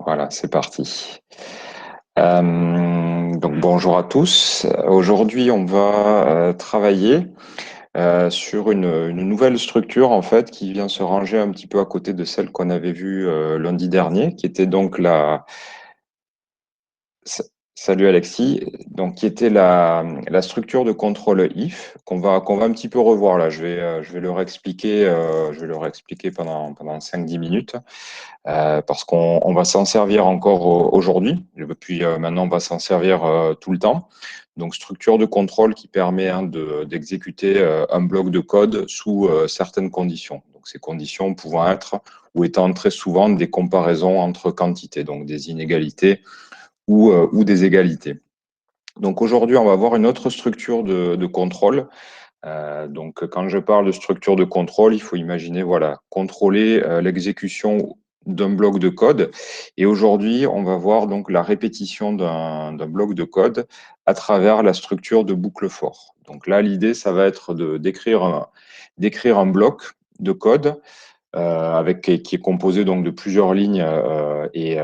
Voilà, c'est parti. Donc bonjour à tous. Aujourd'hui, on va travailler sur une nouvelle structure en fait qui vient se ranger un petit peu à côté de celle qu'on avait vue lundi dernier, qui était donc S- Salut Alexis, donc qui était la structure de contrôle if qu'on va un petit peu revoir là. Je vais le réexpliquer pendant 5-10 minutes. Parce qu'on va s'en servir encore aujourd'hui, et puis maintenant on va s'en servir tout le temps. Donc structure de contrôle qui permet d'exécuter un bloc de code sous certaines conditions. Donc ces conditions pouvant être ou étant très souvent des comparaisons entre quantités, donc des inégalités ou des égalités. Donc aujourd'hui on va voir une autre structure de contrôle. Donc, quand je parle de structure de contrôle, il faut imaginer, voilà, contrôler l'exécution d'un bloc de code. Et aujourd'hui, on va voir donc la répétition d'un bloc de code à travers la structure de boucle for. Donc là, l'idée, ça va être d'écrire un bloc de code qui est composé donc de plusieurs lignes et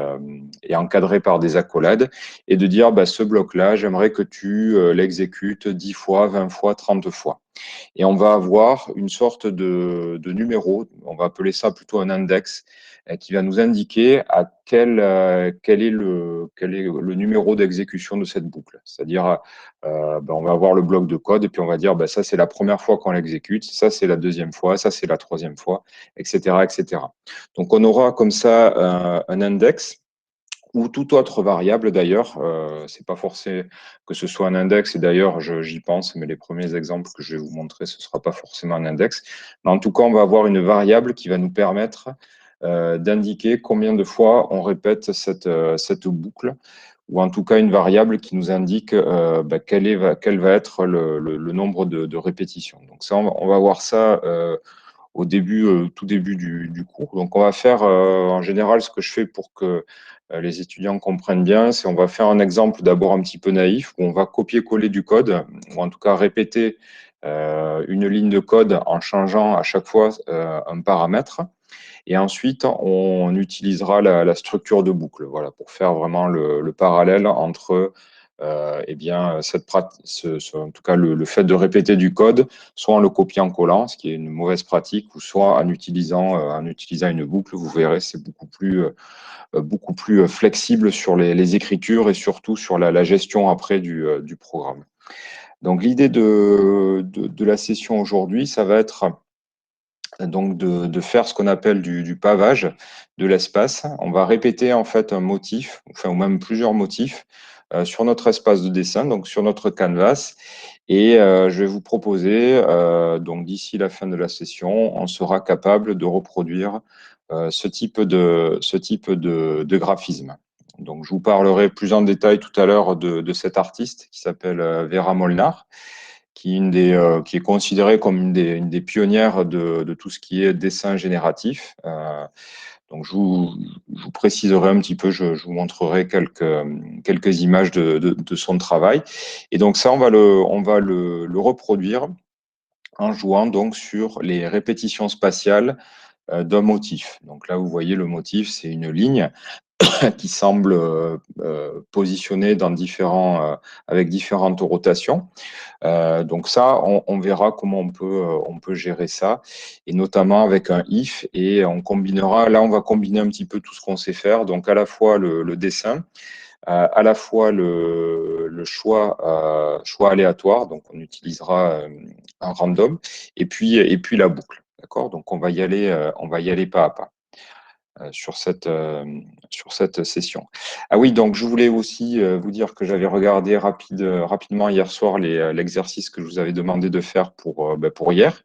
encadré par des accolades, et de dire bah, ce bloc-là, j'aimerais que tu l'exécutes 10 fois, 20 fois, 30 fois. Et on va avoir une sorte de numéro, on va appeler ça plutôt un index, qui va nous indiquer quel est le numéro d'exécution de cette boucle. C'est-à-dire, on va avoir le bloc de code et puis on va dire, ça c'est la première fois qu'on l'exécute, ça c'est la deuxième fois, ça c'est la troisième fois, etc., etc. Donc on aura comme ça un index ou toute autre variable d'ailleurs. C'est pas forcé que ce soit un index, et d'ailleurs j'y pense, mais les premiers exemples que je vais vous montrer, ce sera pas forcément un index. Mais en tout cas, on va avoir une variable qui va nous permettre d'indiquer combien de fois on répète cette boucle, ou en tout cas une variable qui nous indique quel va être le nombre de répétitions. Donc ça, on va voir ça au début, tout début du cours. Donc, on va faire en général ce que je fais pour que les étudiants comprennent bien, c'est on va faire un exemple d'abord un petit peu naïf où on va copier-coller du code, ou en tout cas répéter une ligne de code en changeant à chaque fois un paramètre. Et ensuite, on utilisera la structure de boucle, voilà, pour faire vraiment le parallèle entre en tout cas le fait de répéter du code, soit en le copiant-collant, ce qui est une mauvaise pratique, ou soit en utilisant une boucle. Vous verrez, c'est beaucoup plus flexible sur les écritures et surtout sur la gestion après du programme. Donc l'idée de la session aujourd'hui, ça va être donc de faire ce qu'on appelle du pavage de l'espace. On va répéter en fait un motif, ou même plusieurs motifs sur notre espace de dessin, donc sur notre canvas. Et je vais vous proposer, donc d'ici la fin de la session, on sera capable de reproduire ce type de graphisme. Donc, je vous parlerai plus en détail tout à l'heure de cet artiste qui s'appelle Vera Molnar, qui est considérée comme une des pionnières de tout ce qui est dessin génératif. Donc, je vous préciserai un petit peu, je vous montrerai quelques images de son travail. Et donc, ça, on va le reproduire en jouant donc sur les répétitions spatiales d'un motif. Donc là, vous voyez, le motif, c'est une ligne qui semble positionnée avec différentes rotations. Donc ça, on verra comment on peut gérer ça, et notamment avec un if, et là on va combiner un petit peu tout ce qu'on sait faire, donc à la fois le dessin, à la fois le choix aléatoire, donc on utilisera un random, et puis la boucle. D'accord? Donc on va y aller pas à pas sur cette session. Ah oui, donc je voulais aussi vous dire que j'avais regardé rapidement hier soir l'exercice que je vous avais demandé de faire pour hier.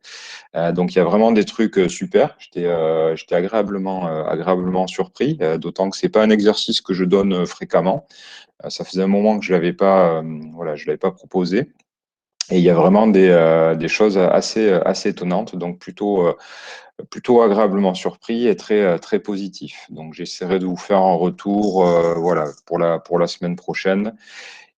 Donc il y a vraiment des trucs super. J'étais agréablement surpris, d'autant que c'est pas un exercice que je donne fréquemment. Ça faisait un moment que je l'avais pas proposé. Et il y a vraiment des choses assez étonnantes, donc plutôt agréablement surpris et très positif. Donc j'essaierai de vous faire un retour voilà, pour la semaine prochaine.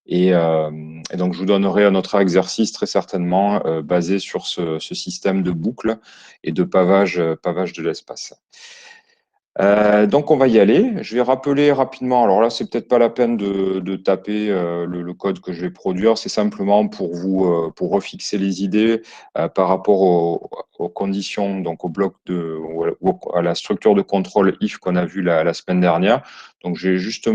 Et donc je vous donnerai un autre exercice très certainement basé sur ce système de boucle et de pavage de l'espace. Donc, on va y aller. Je vais rappeler rapidement. Alors là, c'est peut-être pas la peine de taper le code que je vais produire. C'est simplement pour vous pour refixer les idées par rapport aux conditions, donc au bloc à la structure de contrôle if qu'on a vu la semaine dernière. Donc, je vais juste.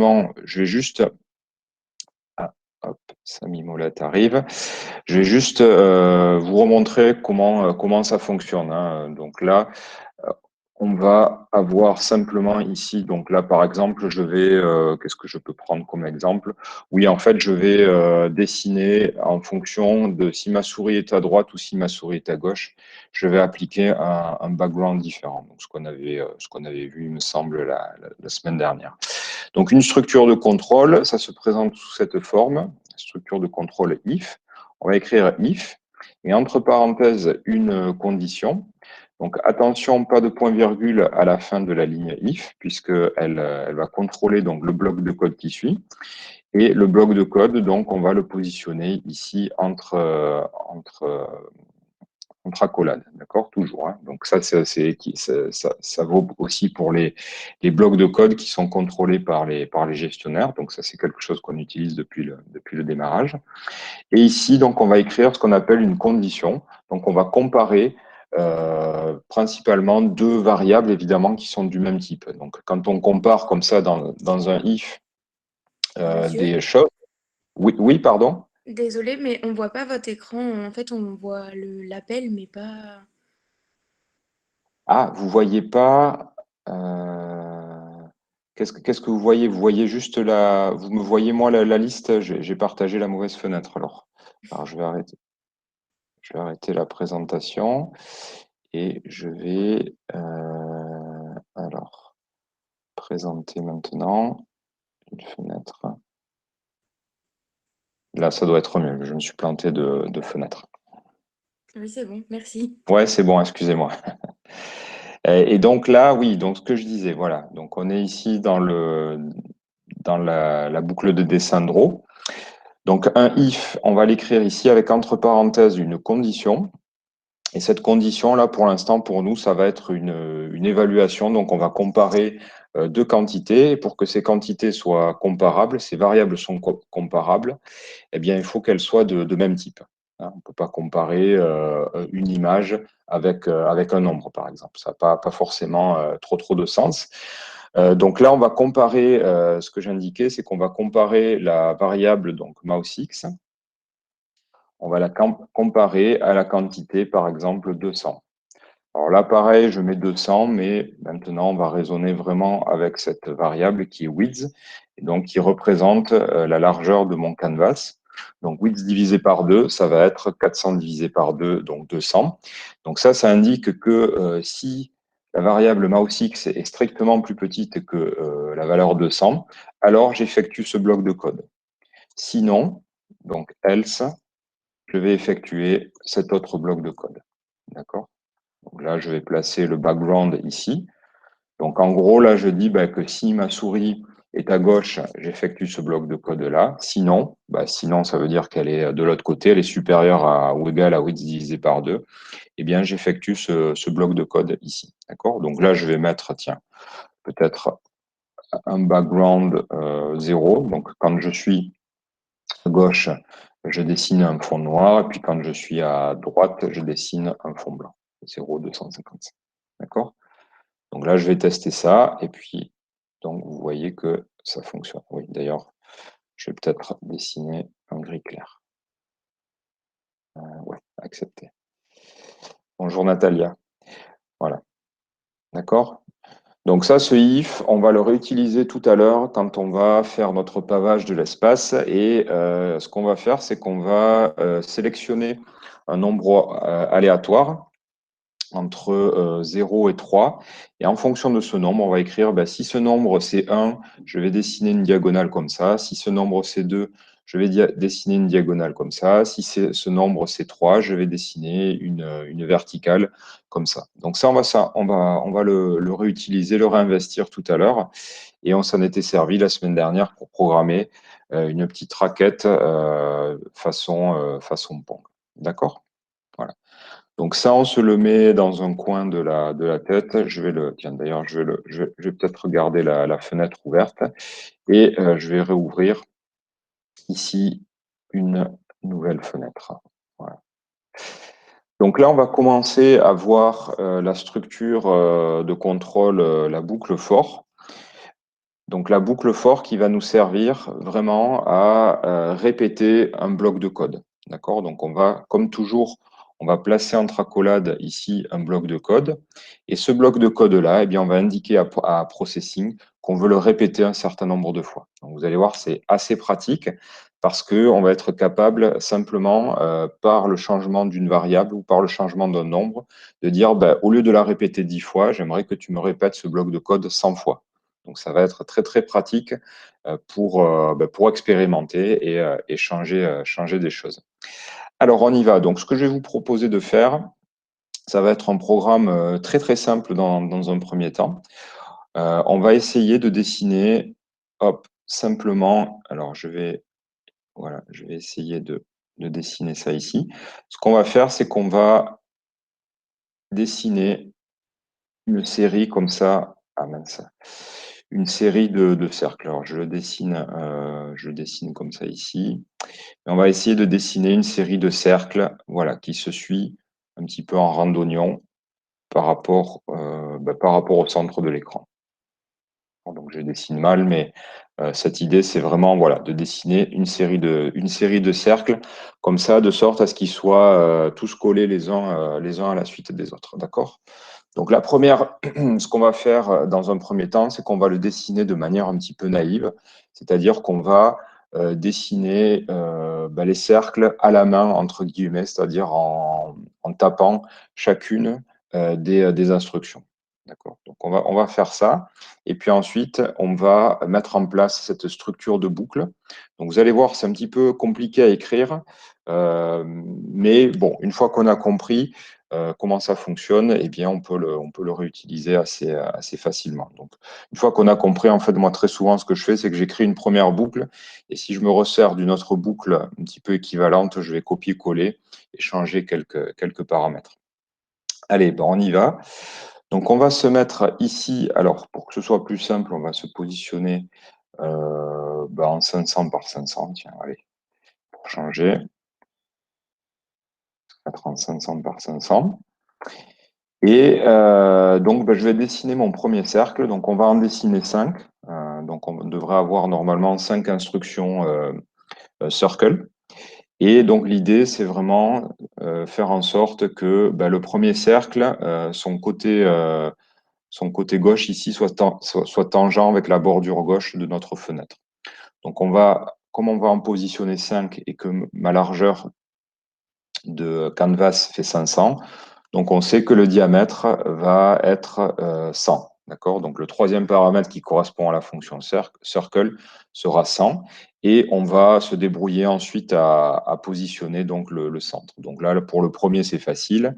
Ah, hop, Samy Molette arrive. Je vais juste vous remontrer comment ça fonctionne, hein. Donc là, on va avoir simplement ici, donc là par exemple, qu'est-ce que je peux prendre comme exemple? Oui, en fait, je vais dessiner en fonction de si ma souris est à droite ou si ma souris est à gauche, je vais appliquer un background différent. Donc ce qu'on avait vu, il me semble, la semaine dernière. Donc une structure de contrôle, ça se présente sous cette forme, structure de contrôle if. On va écrire if, et entre parenthèses, une condition. Donc attention, pas de point-virgule à la fin de la ligne if, puisqu'elle elle va contrôler donc le bloc de code qui suit. Et le bloc de code, donc, on va le positionner ici entre accolades, d'accord, toujours, hein. Donc ça vaut aussi pour les blocs de code qui sont contrôlés par les gestionnaires. Donc ça, c'est quelque chose qu'on utilise depuis le démarrage. Et ici, donc, on va écrire ce qu'on appelle une condition. Donc, on va comparer principalement deux variables, évidemment, qui sont du même type. Donc, quand on compare comme ça dans un if Monsieur, des choses. Oui, oui, pardon. désolé, mais on voit pas votre écran. En fait, on voit l'appel, mais pas. Ah, vous voyez pas. euh, qu'est-ce que vous voyez? Vous voyez juste vous me voyez moi la liste? J'ai partagé la mauvaise fenêtre alors. Alors, je vais arrêter la présentation et je vais alors présenter maintenant une fenêtre. Là, ça doit être mieux. Je me suis planté de fenêtre. Oui, c'est bon, merci. Ouais, c'est bon, excusez-moi. Et donc là, oui, donc ce que je disais, voilà. Donc on est ici dans la boucle de dessin draw. Donc un if, on va l'écrire ici avec entre parenthèses une condition. Et cette condition-là, pour l'instant, pour nous, ça va être une évaluation. Donc, on va comparer deux quantités. Et pour que ces quantités soient comparables, ces variables sont comparables, eh bien, il faut qu'elles soient de même type, hein. On ne peut pas comparer une image avec un nombre, par exemple. Ça n'a pas forcément trop de sens. Donc là, on va comparer, ce que j'indiquais, c'est qu'on va comparer la variable donc mousex. On va la comparer à la quantité, par exemple, 200. Alors là, pareil, je mets 200, mais maintenant, on va raisonner vraiment avec cette variable qui est width, et donc qui représente la largeur de mon canvas. Donc, width divisé par 2, ça va être 400 divisé par 2, donc 200. Donc ça indique que si la variable mousex est strictement plus petite que la valeur 200, alors j'effectue ce bloc de code. Sinon, donc else, je vais effectuer cet autre bloc de code. D'accord? Donc là, je vais placer le background ici. Donc en gros, là, je dis que si ma souris est à gauche, j'effectue ce bloc de code-là. Sinon, ça veut dire qu'elle est de l'autre côté, elle est supérieure ou égale à width divisé par 2. Eh bien, j'effectue ce bloc de code ici. D'accord? Donc là, je vais mettre, tiens, peut-être un background 0. Donc quand je suis à gauche, je dessine un fond noir. Et puis quand je suis à droite, je dessine un fond blanc. 0,255. D'accord? Donc là, je vais tester ça. Et puis, donc, vous voyez que ça fonctionne. Oui, d'ailleurs, je vais peut-être dessiner un gris clair. Ouais, accepté. Bonjour Natalia. Voilà. D'accord? Donc ça, ce if, on va le réutiliser tout à l'heure quand on va faire notre pavage de l'espace. Et ce qu'on va faire, c'est qu'on va sélectionner un nombre aléatoire entre 0 et 3. Et en fonction de ce nombre, on va écrire, si ce nombre c'est 1, je vais dessiner une diagonale comme ça. Si ce nombre c'est 2, je vais dessiner une diagonale comme ça. Si ce nombre c'est 3, je vais dessiner une verticale comme ça. Donc ça, on va le réutiliser, le réinvestir tout à l'heure. Et on s'en était servi la semaine dernière pour programmer une petite raquette façon Pong. D'accord? Voilà. Donc ça, on se le met dans un coin de la tête. Tiens, d'ailleurs, je vais peut-être garder la fenêtre ouverte et je vais réouvrir ici une nouvelle fenêtre. Voilà. Donc là, on va commencer à voir la structure de contrôle, la boucle for. Donc la boucle for qui va nous servir vraiment à répéter un bloc de code. D'accord? Donc on va, comme toujours, on va placer entre accolades ici un bloc de code. Et ce bloc de code-là, eh bien, on va indiquer à Processing qu'on veut le répéter un certain nombre de fois. Donc vous allez voir, c'est assez pratique parce qu'on va être capable simplement, par le changement d'une variable ou par le changement d'un nombre, de dire, ben, au lieu de la répéter 10 fois, j'aimerais que tu me répètes ce bloc de code 100 fois. Donc, ça va être très, très pratique pour expérimenter et changer des choses. Alors, on y va. Donc, ce que je vais vous proposer de faire, ça va être un programme très, très simple dans un premier temps. On va essayer de dessiner, hop, simplement. Alors, voilà, je vais essayer de dessiner ça ici. Ce qu'on va faire, c'est qu'on va dessiner une série comme ça. Ah mince. Une série de cercles. Alors, je le dessine comme ça ici. Et on va essayer de dessiner une série de cercles, voilà, qui se suit un petit peu en rang d'oignon par rapport au centre de l'écran. Donc, je dessine mal, mais cette idée, c'est vraiment, voilà, de dessiner une série de cercles comme ça, de sorte à ce qu'ils soient tous collés les uns à la suite des autres. D'accord? Donc la première, ce qu'on va faire dans un premier temps, c'est qu'on va le dessiner de manière un petit peu naïve, c'est-à-dire qu'on va dessiner les cercles à la main, entre guillemets, c'est-à-dire en tapant chacune des instructions. D'accord. Donc on va faire ça, et puis ensuite on va mettre en place cette structure de boucle. Donc vous allez voir, c'est un petit peu compliqué à écrire, mais bon, une fois qu'on a compris comment ça fonctionne, eh bien, on peut le réutiliser assez facilement. Donc, une fois qu'on a compris, en fait, moi, très souvent, ce que je fais, c'est que j'écris une première boucle, et si je me resserre d'une autre boucle un petit peu équivalente, je vais copier-coller et changer quelques paramètres. Allez, ben, on y va. Donc, on va se mettre ici, alors, pour que ce soit plus simple, on va se positionner en 500 par 500, tiens, allez, pour changer, mettre en 500 par 500. Et donc, je vais dessiner mon premier cercle. Donc, on va en dessiner 5. Donc, on devrait avoir normalement 5 instructions circle. Et donc, l'idée, c'est vraiment faire en sorte que le premier cercle, son côté gauche ici, soit tangent avec la bordure gauche de notre fenêtre. Donc, comme on va en positionner 5 et que ma largeur de canvas fait 500, donc on sait que le diamètre va être 100. D'accord? Donc le troisième paramètre qui correspond à la fonction circle sera 100, et on va se débrouiller ensuite à positionner donc le centre. Donc là, pour le premier, c'est facile.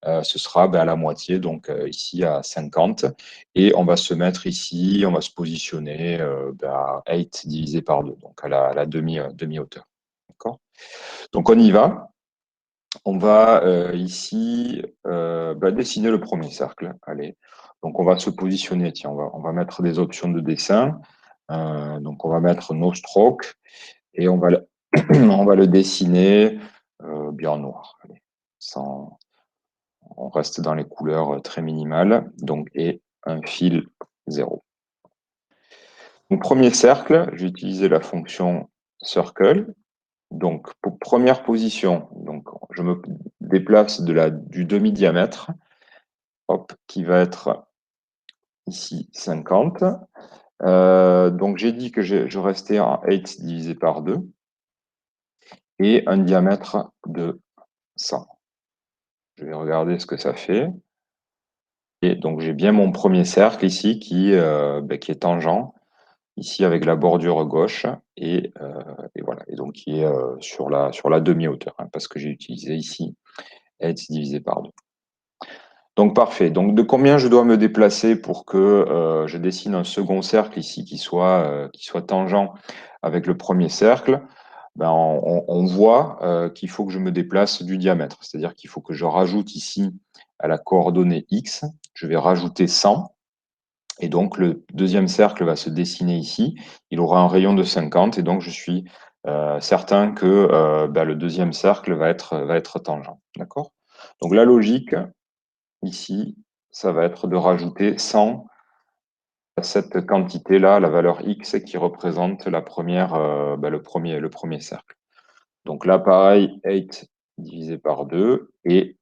Ce sera à la moitié, donc ici à 50. Et on va se mettre ici, on va se positionner à 8 divisé par 2, donc à la demi-hauteur. D'accord? Donc on y va. On va ici dessiner le premier cercle. Allez, donc on va se positionner. Tiens, on va mettre des options de dessin. Donc on va mettre no stroke et on va le dessiner bien en noir. Allez, on reste dans les couleurs très minimales. Donc et un fil 0. Donc premier cercle, j'ai utilisé la fonction circle. Donc, pour première position, donc je me déplace du demi-diamètre, hop, qui va être ici 50. Donc, j'ai dit que je restais en 8 divisé par 2 et un diamètre de 100. Je vais regarder ce que ça fait. Et donc, j'ai bien mon premier cercle ici qui est tangent, ici avec la bordure gauche, et voilà, et donc qui est sur la demi-hauteur, parce que j'ai utilisé ici 8 divisé par 2. Donc parfait. Donc de combien je dois me déplacer pour que je dessine un second cercle ici qui soit tangent avec le premier cercle? ben, on voit qu'il faut que je me déplace du diamètre. C'est-à-dire qu'il faut que je rajoute ici à la coordonnée X, je vais rajouter 100. Et donc, le deuxième cercle va se dessiner ici. Il aura un rayon de 50. Et donc, je suis certain que ben, le deuxième cercle va être tangent. D'accord? Donc, la logique, ici, ça va être de rajouter 100 à cette quantité-là, la valeur X, qui représente la première, ben, le premier cercle. Donc là, pareil, 8 divisé par 2, et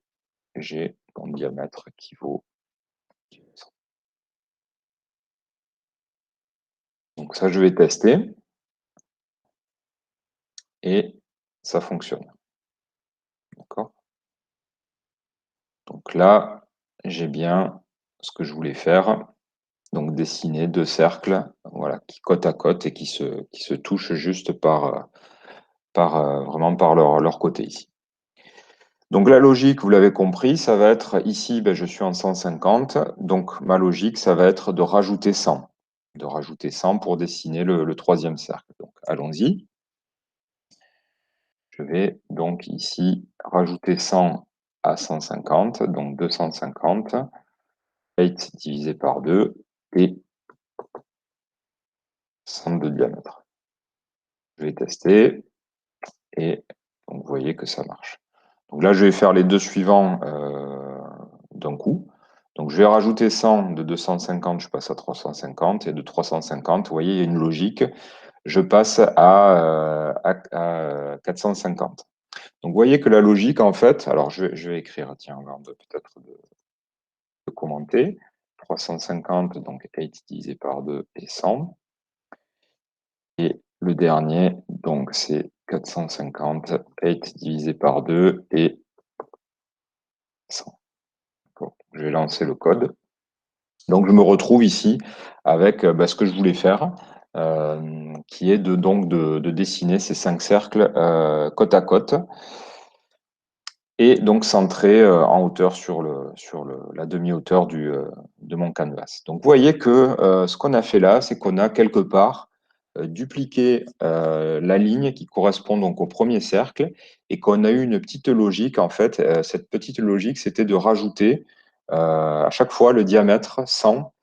j'ai mon diamètre qui vaut. Donc ça, je vais tester, et ça fonctionne. D'accord? Donc là, j'ai bien ce que je voulais faire. Donc dessiner deux cercles, voilà, qui côte à côte et qui se touchent juste vraiment par leur côté ici. Donc la logique, vous l'avez compris, ça va être ici, ben, je suis en 150, donc ma logique, ça va être de rajouter 100. De rajouter 100 pour dessiner le troisième cercle. Donc allons-y. Je vais donc ici rajouter 100 à 150, donc 250, 8 divisé par 2, et 100 de diamètre. Je vais tester, et donc vous voyez que ça marche. Donc là, je vais faire les deux suivants d'un coup. Donc je vais rajouter 100, de 250, je passe à 350, et de 350, vous voyez, il y a une logique, je passe à 450. Donc vous voyez que la logique, en fait, alors je vais écrire, tiens, avant peut-être de commenter, 350, donc 8 divisé par 2 et 100. Et le dernier, donc c'est 450, 8 divisé par 2 et 100. Bon, je vais lancer le code. Donc je me retrouve ici avec ce que je voulais faire, qui est de dessiner ces 5 cercles côte à côte, et donc centré en hauteur sur la demi-hauteur de mon canvas. Donc vous voyez que ce qu'on a fait là, c'est qu'on a quelque part dupliqué la ligne qui correspond donc au premier cercle, et qu'on a eu une petite logique. En fait, cette petite logique, c'était de rajouter à chaque fois le diamètre 100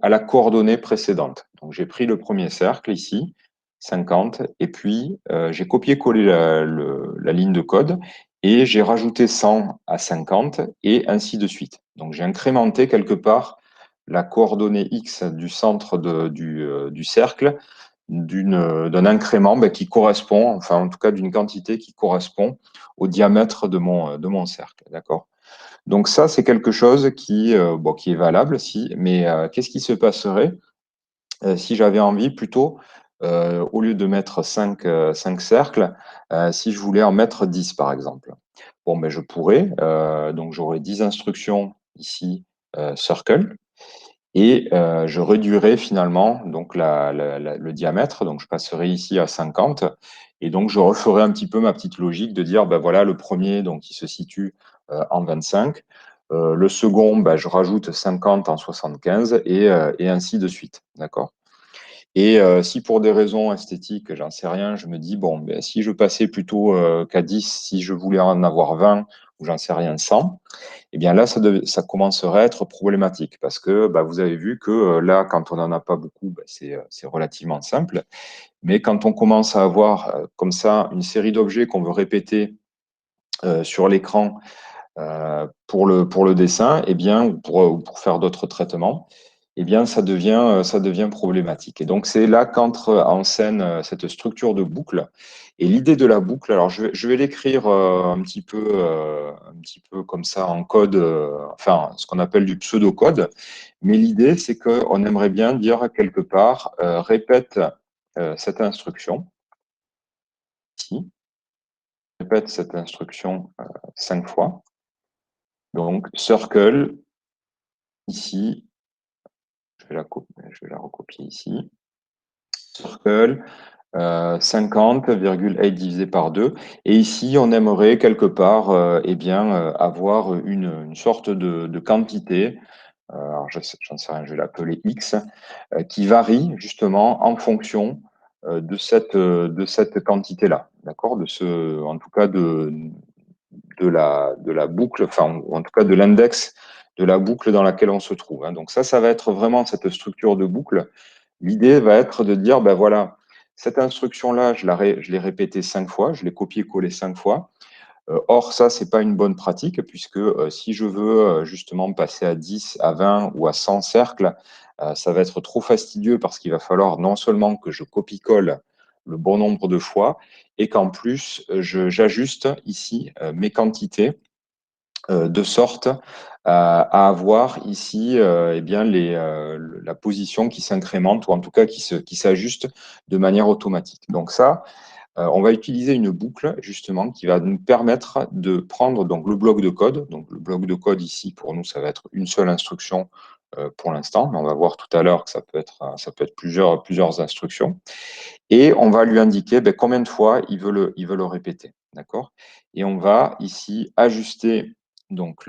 à la coordonnée précédente. Donc j'ai pris le premier cercle ici, 50, et puis j'ai copié-collé la ligne de code, et j'ai rajouté 100 à 50, et ainsi de suite. Donc j'ai incrémenté quelque part la coordonnée X du centre du cercle d'un incrément qui correspond, enfin en tout cas d'une quantité qui correspond au diamètre de mon cercle. D'accord? Donc ça, c'est quelque chose qui est valable, mais qu'est-ce qui se passerait si j'avais envie plutôt, au lieu de mettre 5 cercles, si je voulais en mettre 10 par exemple? Bon, ben, je pourrais, donc j'aurais 10 instructions ici, circle, et je réduirais finalement donc le diamètre, donc je passerai ici à 50, et donc je referai un petit peu ma petite logique de dire, ben voilà, le premier, donc il se situe en 25, le second, ben, je rajoute 50 en 75, et ainsi de suite, d'accord? Et si pour des raisons esthétiques, j'en sais rien, je me dis, bon, ben, si je passais plutôt qu'à 10, si je voulais en avoir 20, ou j'en sais rien, 100, eh bien là, ça commencerait à être problématique, parce que vous avez vu que là, quand on n'en a pas beaucoup, c'est relativement simple. Mais quand on commence à avoir comme ça une série d'objets qu'on veut répéter sur l'écran pour le dessin, eh bien, ou pour faire d'autres traitements, eh bien, ça devient problématique. Et donc, c'est là qu'entre en scène cette structure de boucle. Et l'idée de la boucle, alors je vais l'écrire un petit peu comme ça en code, enfin, ce qu'on appelle du pseudo-code. Mais l'idée, c'est qu'on aimerait bien dire quelque part, répète cette instruction ici, répète cette instruction 5 fois. Donc, circle, ici, je vais la recopier ici. Circle, 50,8 divisé par 2. Et ici, on aimerait quelque part avoir une sorte de quantité, alors j'en sais rien, je vais l'appeler X, qui varie justement en fonction de cette quantité-là, d'accord, en tout cas de la boucle, enfin, ou en tout cas de l'index de la boucle dans laquelle on se trouve, hein. Donc ça va être vraiment cette structure de boucle. L'idée va être de dire, ben voilà, cette instruction-là, je l'ai répétée 5 fois, je l'ai copié-collé 5 fois. Or, ça, c'est pas une bonne pratique, puisque si je veux justement passer à 10, à 20 ou à 100 cercles, ça va être trop fastidieux parce qu'il va falloir non seulement que je copie-colle le bon nombre de fois, et qu'en plus, j'ajuste ici mes quantités de sorte à avoir ici eh bien la position qui s'incrémente, ou en tout cas qui s'ajuste de manière automatique. Donc ça, on va utiliser une boucle justement qui va nous permettre de prendre donc le bloc de code. Donc le bloc de code ici pour nous, ça va être une seule instruction pour l'instant, mais on va voir tout à l'heure que ça peut être plusieurs instructions. Et on va lui indiquer ben, combien de fois il veut le répéter, d'accord? Et on va ici ajuster donc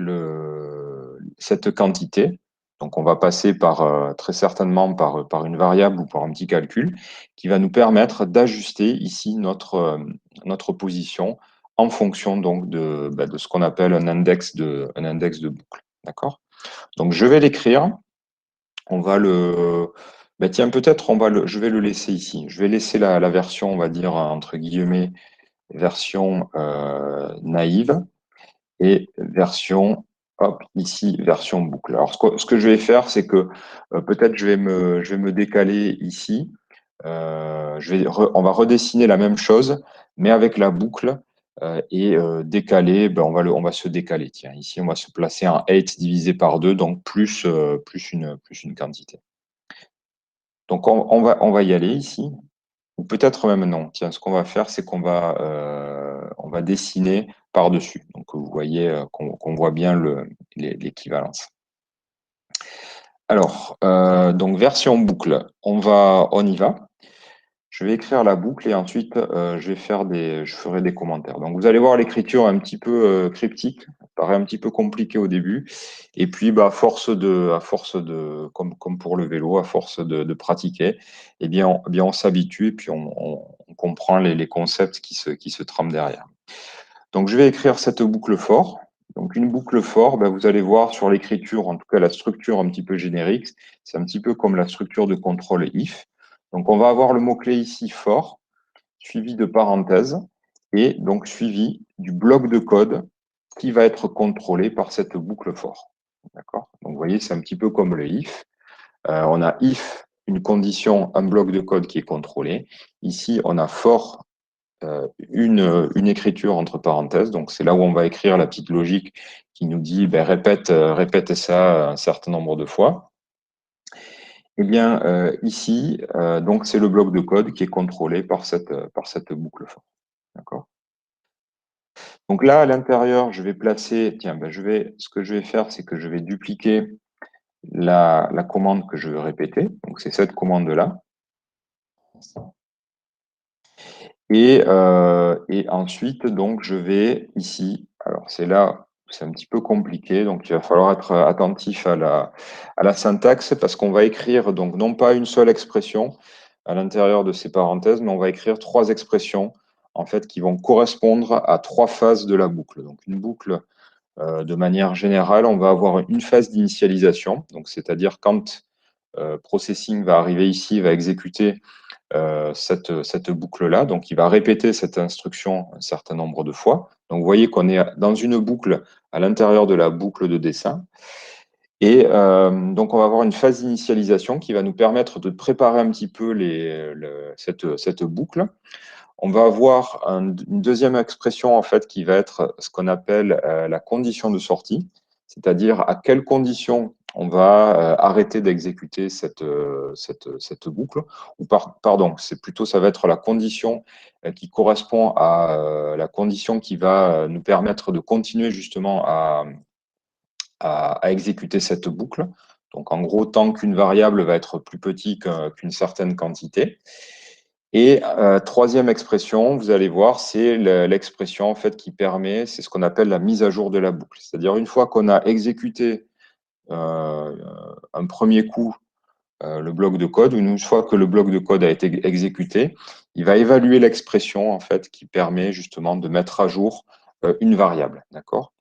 cette quantité. Donc on va passer très certainement par une variable ou par un petit calcul qui va nous permettre d'ajuster ici notre position en fonction donc de ce qu'on appelle un index de boucle, d'accord? Donc je vais l'écrire. On va ben tiens, peut-être je vais le laisser ici. Je vais laisser la version, on va dire, entre guillemets, version naïve, et version, hop, ici, version boucle. Alors, ce que je vais faire, c'est que peut-être je vais me décaler ici. On va redessiner la même chose, mais avec la boucle, et décaler, ben on va se décaler. Tiens, ici, on va se placer en 8 divisé par 2, donc plus une quantité. Donc, on va y aller ici, ou peut-être même non. Tiens, ce qu'on va faire, c'est on va dessiner par-dessus. Donc, vous voyez qu'on voit bien l'équivalence. Alors, donc version boucle, on y va. Je vais écrire la boucle et ensuite je ferai des commentaires. Donc vous allez voir l'écriture un petit peu cryptique, ça paraît un petit peu compliqué au début. Et puis à force de, comme pour le vélo, à force de pratiquer, eh bien on s'habitue et puis on comprend les concepts qui se trament derrière. Donc je vais écrire cette boucle for. Donc une boucle for, vous allez voir sur l'écriture, en tout cas la structure un petit peu générique, c'est un petit peu comme la structure de contrôle if. Donc on va avoir le mot-clé ici for, suivi de parenthèses, et donc suivi du bloc de code qui va être contrôlé par cette boucle for. D'accord? Donc vous voyez, c'est un petit peu comme le if. On a if, une condition, un bloc de code qui est contrôlé. Ici, on a for, une écriture entre parenthèses. Donc, c'est là où on va écrire la petite logique qui nous dit répète ça un certain nombre de fois. Eh bien, ici, donc c'est le bloc de code qui est contrôlé par cette boucle for. D'accord? Donc là, à l'intérieur, je vais placer, tiens, ce que je vais faire, c'est que je vais dupliquer la commande que je veux répéter. Donc, c'est cette commande-là. Et ensuite, donc, je vais ici, alors c'est là, c'est un petit peu compliqué, donc il va falloir être attentif à la syntaxe parce qu'on va écrire donc non pas une seule expression à l'intérieur de ces parenthèses, mais on va écrire 3 expressions en fait qui vont correspondre à 3 phases de la boucle. Donc une boucle, de manière générale, on va avoir une phase d'initialisation, donc c'est-à-dire quand processing va arriver ici, va exécuter cette boucle-là. Donc, il va répéter cette instruction un certain nombre de fois. Donc, vous voyez qu'on est dans une boucle à l'intérieur de la boucle de dessin. Et donc, on va avoir une phase d'initialisation qui va nous permettre de préparer un petit peu cette boucle. On va avoir une deuxième expression en fait qui va être ce qu'on appelle la condition de sortie, c'est-à-dire à quelles conditions on va arrêter d'exécuter cette boucle, ou pardon, ça va être la condition qui correspond à la condition qui va nous permettre de continuer justement à exécuter cette boucle. Donc en gros, tant qu'une variable va être plus petite qu'une certaine quantité. Et troisième expression, vous allez voir, c'est l'expression en fait qui permet, c'est ce qu'on appelle la mise à jour de la boucle. C'est-à-dire une fois qu'on a exécuté un premier coup le bloc de code. Une fois que le bloc de code a été exécuté, il va évaluer l'expression en fait qui permet justement de mettre à jour une variable. D'accord ?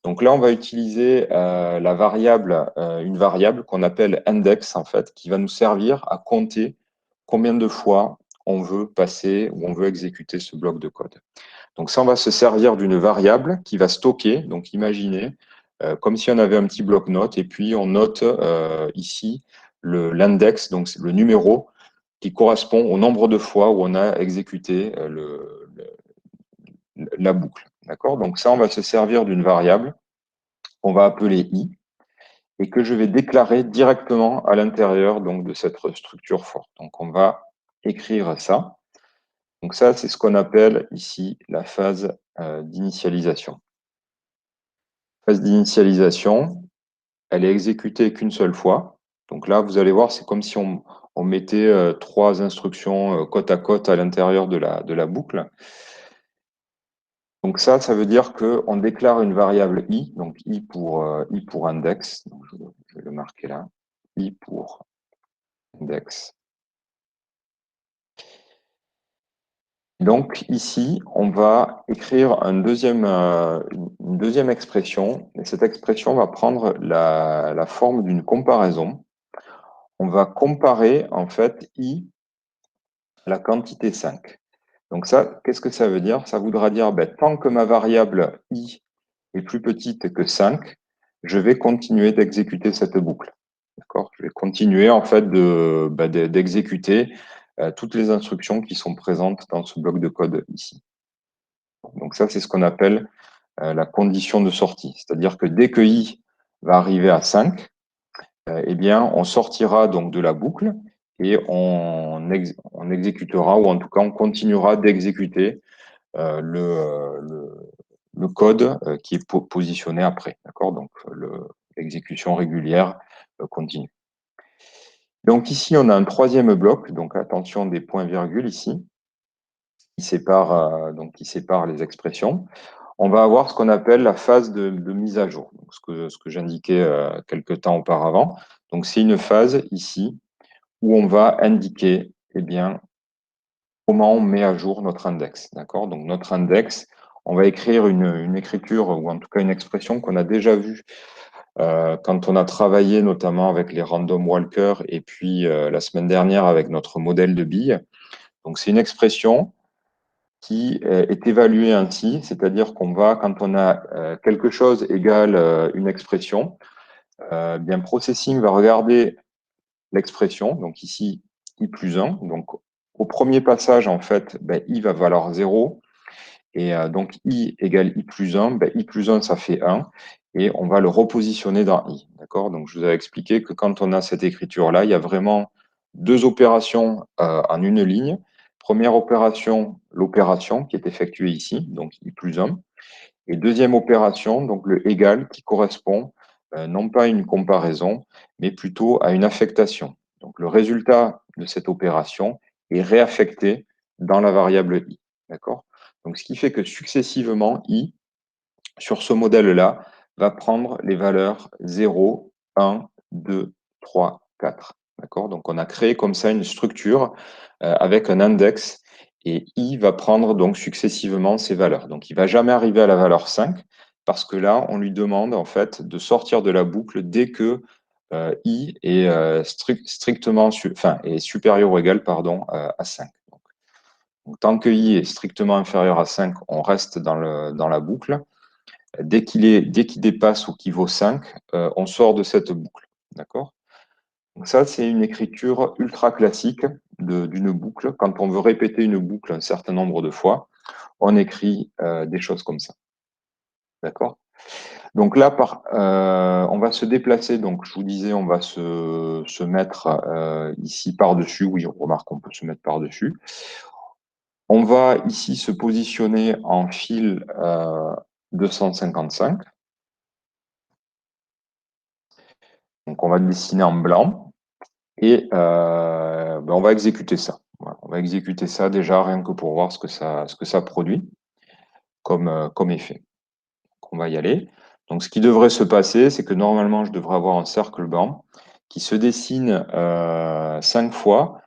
Donc là, on va utiliser une variable qu'on appelle index en fait, qui va nous servir à compter combien de fois on veut passer ou on veut exécuter ce bloc de code. Donc ça, on va se servir d'une variable qui va stocker. Donc imaginez comme si on avait un petit bloc-notes et puis on note ici l'index, donc le numéro qui correspond au nombre de fois où on a exécuté la boucle. D'accord ? Donc ça, on va se servir d'une variable qu'on va appeler i et que je vais déclarer directement à l'intérieur donc de cette structure for. Donc on va écrire ça. Donc ça, c'est ce qu'on appelle ici la phase d'initialisation. Phase d'initialisation, elle est exécutée qu'une seule fois. Donc là, vous allez voir, c'est comme si on mettait trois instructions côte à côte à l'intérieur de la boucle. Donc ça veut dire qu'on déclare une variable i, donc i pour index, donc je vais le marquer là, i pour index. Donc ici, on va écrire une deuxième expression, et cette expression va prendre la forme d'une comparaison. On va comparer en fait i à la quantité 5. Donc ça, qu'est-ce que ça veut dire? Ça voudra dire, tant que ma variable i est plus petite que 5, je vais continuer d'exécuter cette boucle. D'accord? Je vais continuer en fait d'exécuter toutes les instructions qui sont présentes dans ce bloc de code ici. Donc ça, c'est ce qu'on appelle la condition de sortie. C'est-à-dire que dès que i va arriver à 5, eh bien, on sortira donc de la boucle et on exécutera, ou en tout cas, on continuera d'exécuter le code qui est positionné après. D'accord? Donc, l'exécution régulière continue. Donc ici, on a un troisième bloc. Donc, attention des points-virgules ici, qui sépare les expressions. On va avoir ce qu'on appelle la phase de mise à jour, donc ce que j'indiquais quelques temps auparavant. Donc, c'est une phase ici où on va indiquer comment on met à jour notre index. D'accord ? Donc, notre index, on va écrire une écriture ou en tout cas une expression qu'on a déjà vue quand on a travaillé notamment avec les random walkers et puis la semaine dernière avec notre modèle de billes. Donc, c'est une expression qui est évaluée ainsi, c'est-à-dire qu'on va, quand on a quelque chose égale une expression, bien Processing va regarder l'expression, donc ici i plus 1. Donc, au premier passage, en fait, i va valoir 0. Et donc, i égale i plus 1. I plus 1, ça fait 1. Et on va le repositionner dans i. D'accord ? Donc, je vous avais expliqué que quand on a cette écriture-là, il y a vraiment deux opérations en une ligne. Première opération, l'opération qui est effectuée ici, donc i plus 1. Et deuxième opération, donc le égal, qui correspond non pas à une comparaison, mais plutôt à une affectation. Donc le résultat de cette opération est réaffecté dans la variable i. D'accord ? Donc ce qui fait que successivement, i, sur ce modèle-là, va prendre les valeurs 0, 1, 2, 3, 4. D'accord ? Donc on a créé comme ça une structure avec un index et i va prendre donc successivement ces valeurs. Donc il ne va jamais arriver à la valeur 5 parce que là, on lui demande en fait de sortir de la boucle dès que i est est supérieur ou égal à 5. Donc, tant que i est strictement inférieur à 5, on reste dans la boucle. Dès qu'il dépasse ou qu'il vaut 5, on sort de cette boucle. D'accord ? Donc ça, c'est une écriture ultra classique d'une boucle. Quand on veut répéter une boucle un certain nombre de fois, on écrit des choses comme ça. D'accord ? Donc là, on va se déplacer. Donc, je vous disais, on va se mettre ici par-dessus. Oui, on remarque qu'on peut se mettre par-dessus. On va ici se positionner en fil 255. Donc, on va le dessiner en blanc. Et on va exécuter ça. Voilà, on va exécuter ça déjà, rien que pour voir ce que ça produit comme effet. Donc, on va y aller. Donc, ce qui devrait se passer, c'est que normalement, je devrais avoir un cercle blanc qui se dessine 5 fois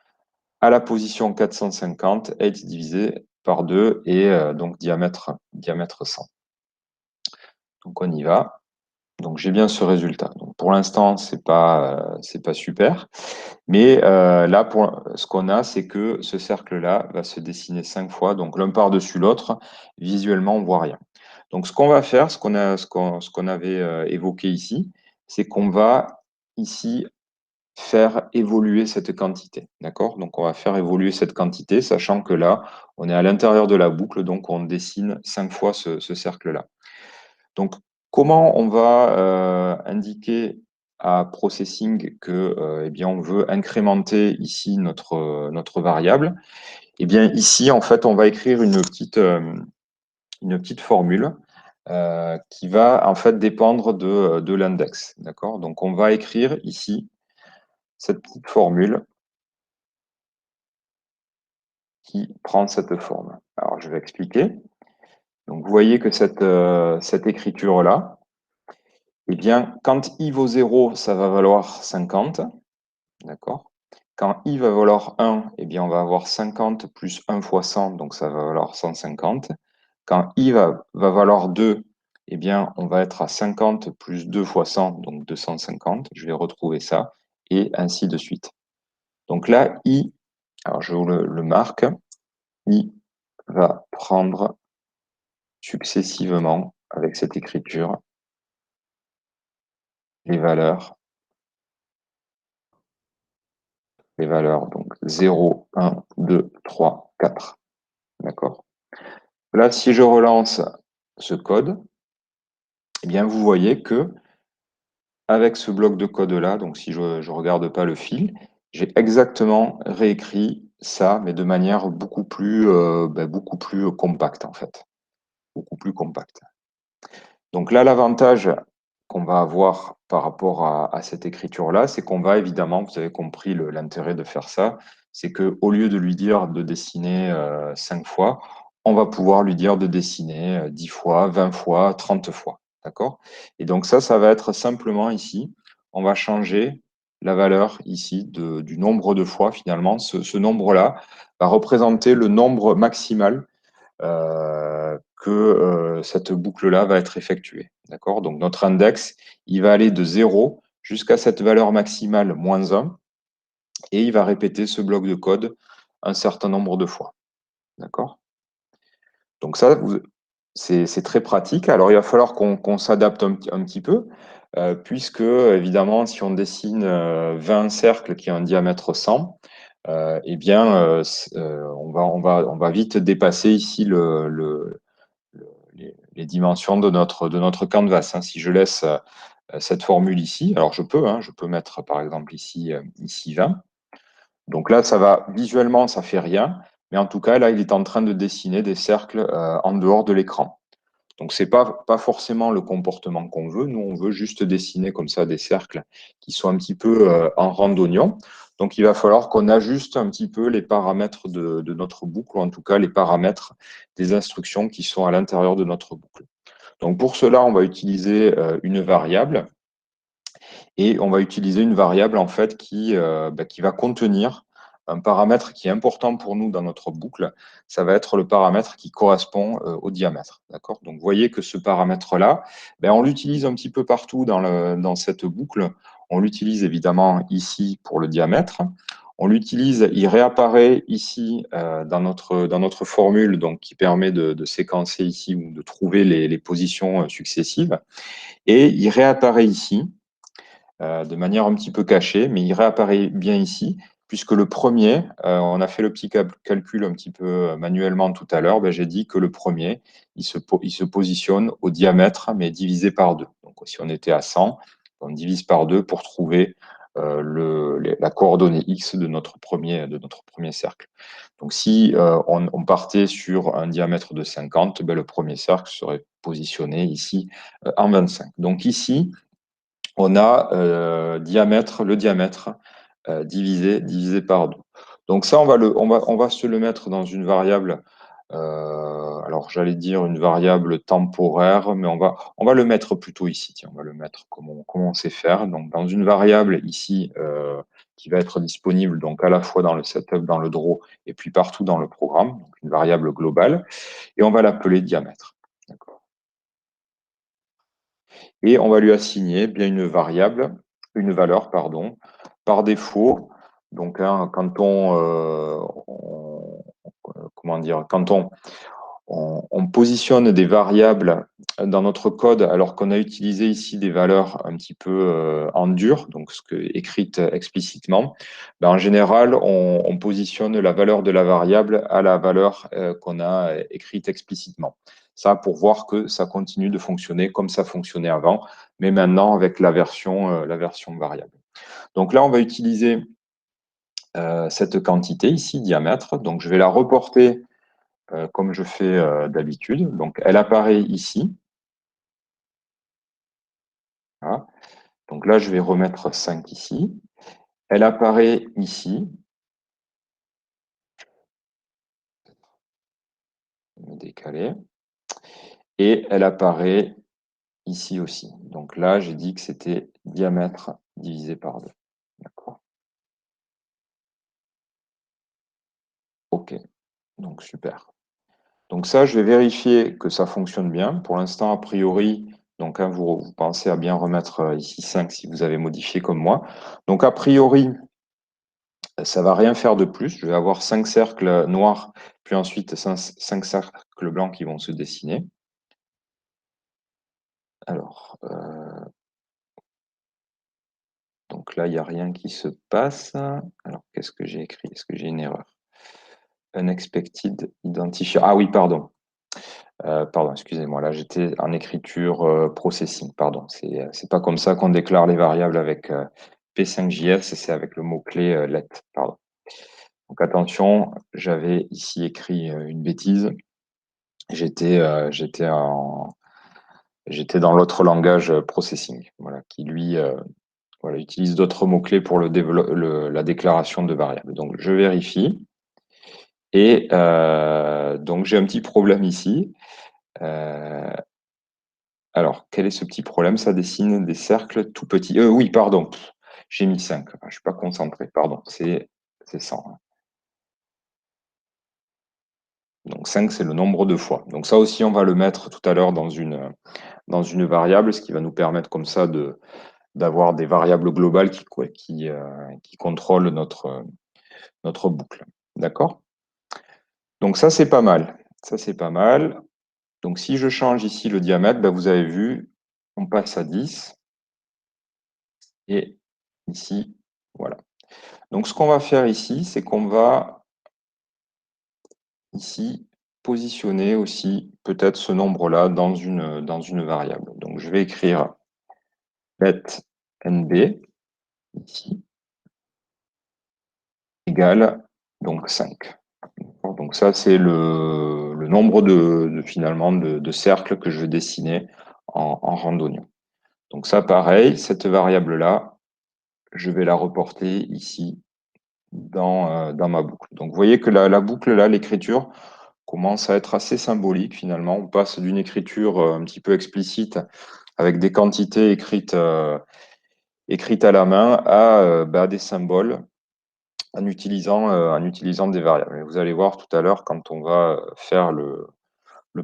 à la position 450, est divisé par 2 et donc diamètre 100. Donc on y va. Donc j'ai bien ce résultat. Donc pour l'instant, c'est pas super. Mais là, ce qu'on a, c'est que ce cercle-là va se dessiner 5 fois, donc l'un par-dessus l'autre. Visuellement, on ne voit rien. Donc ce qu'on va faire, ce qu'on avait évoqué ici, c'est qu'on va ici faire évoluer cette quantité. D'accord? Donc on va faire évoluer cette quantité, sachant que là, on est à l'intérieur de la boucle, donc on dessine 5 fois ce cercle-là. Donc, comment on va indiquer à Processing que eh bien, on veut incrémenter ici notre variable? Eh bien, ici, en fait, on va écrire une petite formule qui va en fait dépendre de l'index. D'accord? Donc, on va écrire ici cette petite formule qui prend cette forme. Alors, je vais expliquer. Donc, vous voyez que cette écriture-là, eh bien, quand i vaut 0, ça va valoir 50. D'accord? Quand i va valoir 1, eh bien, on va avoir 50 plus 1 fois 100, donc ça va valoir 150. Quand i va valoir 2, eh bien, on va être à 50 plus 2 fois 100, donc 250. Je vais retrouver ça, et ainsi de suite. Donc là, i, alors je vous le marque, i va prendre successivement, avec cette écriture, les valeurs, donc 0, 1, 2, 3, 4. D'accord? Là, si je relance ce code, eh bien, vous voyez que avec ce bloc de code-là, donc si je ne regarde pas le fil, j'ai exactement réécrit ça, mais de manière beaucoup plus compacte, en fait. Beaucoup plus compacte. Donc là, l'avantage qu'on va avoir par rapport à cette écriture-là, c'est qu'on va évidemment, vous avez compris l'intérêt de faire ça, c'est qu'au lieu de lui dire de dessiner 5 fois, on va pouvoir lui dire de dessiner 10 fois, 20 fois, 30 fois. D'accord? Et donc ça va être simplement ici, on va changer la valeur ici du nombre de fois finalement. Ce nombre-là va représenter le nombre maximal que cette boucle-là va être effectuée. D'accord? Donc notre index, il va aller de 0 jusqu'à cette valeur maximale moins 1 et il va répéter ce bloc de code un certain nombre de fois. D'accord? Donc ça, c'est très pratique. Alors il va falloir qu'on s'adapte un petit peu, puisque évidemment, si on dessine 20 cercles qui ont un diamètre 100, eh bien, on va vite dépasser ici les dimensions de notre canvas. Si je laisse cette formule ici, alors je peux mettre par exemple ici 20. Donc là, ça va visuellement, ça fait rien, mais en tout cas, là, il est en train de dessiner des cercles en dehors de l'écran. Donc, ce n'est pas forcément le comportement qu'on veut. Nous, on veut juste dessiner comme ça des cercles qui sont un petit peu en randonnion. Donc, il va falloir qu'on ajuste un petit peu les paramètres de notre boucle, ou en tout cas les paramètres des instructions qui sont à l'intérieur de notre boucle. Donc, pour cela, on va utiliser une variable. Et on va utiliser une variable en fait qui va contenir un paramètre qui est important pour nous dans notre boucle. Ça va être le paramètre qui correspond au diamètre. D'accord? Donc, vous voyez que ce paramètre-là, on l'utilise un petit peu partout dans cette boucle. On l'utilise évidemment ici pour le diamètre. On l'utilise, il réapparaît ici dans notre formule, donc qui permet de séquencer ici ou de trouver les positions successives. Et il réapparaît ici de manière un petit peu cachée, mais il réapparaît bien ici, puisque le premier, on a fait le petit calcul un petit peu manuellement tout à l'heure, j'ai dit que le premier, il se positionne au diamètre, mais divisé par 2. Donc si on était à 100, on divise par 2 pour trouver la coordonnée X de notre premier cercle. Donc si on partait sur un diamètre de 50, le premier cercle serait positionné ici en 25. Donc ici, on a le diamètre divisé par 2. Donc ça, on va se le mettre dans une variable Alors, j'allais dire une variable temporaire, mais on va le mettre plutôt ici. Tiens, on va le mettre comme on sait faire. Donc, dans une variable ici qui va être disponible donc à la fois dans le setup, dans le draw, et puis partout dans le programme, donc une variable globale, et on va l'appeler diamètre. D'accord. Et on va lui assigner bien une valeur, pardon, par défaut. Donc, hein, quand comment dire, quand on positionne des variables dans notre code alors qu'on a utilisé ici des valeurs un petit peu en dur, donc écrites explicitement, ben en général, on positionne la valeur de la variable à la valeur qu'on a écrite explicitement. Ça, pour voir que ça continue de fonctionner comme ça fonctionnait avant, mais maintenant avec la version variable. Donc là, on va utiliser cette quantité ici, diamètre. Donc, je vais la reporter comme je fais d'habitude. Donc, elle apparaît ici. Voilà. Donc là, je vais remettre 5 ici. Elle apparaît ici. Je vais me décaler. Et elle apparaît ici aussi. Donc là, j'ai dit que c'était diamètre divisé par 2. D'accord. OK. Donc, super. Donc ça, je vais vérifier que ça fonctionne bien. Pour l'instant, a priori, donc hein, vous pensez à bien remettre ici 5 si vous avez modifié comme moi. Donc a priori, ça ne va rien faire de plus. Je vais avoir 5 cercles noirs, puis ensuite 5 cercles blancs qui vont se dessiner. Alors, donc là, il n'y a rien qui se passe. Alors, qu'est-ce que j'ai écrit? Est-ce que j'ai une erreur? Unexpected identifier. Ah oui, pardon. Pardon, excusez-moi. Là, j'étais en écriture processing. Pardon. C'est pas comme ça qu'on déclare les variables avec P5JS, c'est avec le mot-clé let. Pardon. Donc attention, j'avais ici écrit une bêtise. J'étais dans l'autre langage processing, voilà, qui lui voilà, utilise d'autres mots-clés pour la déclaration de variables. Donc, je vérifie. Et donc, j'ai un petit problème ici. Alors, quel est ce petit problème? Ça dessine des cercles tout petits. Oui, pardon. J'ai mis 5. Je ne suis pas concentré. Pardon. C'est 100. Donc, 5, c'est le nombre de fois. Donc, ça aussi, on va le mettre tout à l'heure dans une variable, ce qui va nous permettre comme ça d'avoir des variables globales qui contrôlent notre boucle. D'accord? Donc ça, c'est pas mal. Ça, c'est pas mal. Donc si je change ici le diamètre, ben, vous avez vu, on passe à 10. Et ici, voilà. Donc ce qu'on va faire ici, c'est qu'on va ici positionner aussi peut-être ce nombre-là dans une variable. Donc je vais écrire let nb ici égale donc 5. Donc ça, c'est le nombre finalement de cercles que je vais dessiner en randonnée. Donc ça, pareil, cette variable-là, je vais la reporter ici dans ma boucle. Donc vous voyez que la boucle-là, l'écriture, commence à être assez symbolique finalement. On passe d'une écriture un petit peu explicite avec des quantités écrites à la main à des symboles en utilisant des variables. Et vous allez voir tout à l'heure, quand on va faire le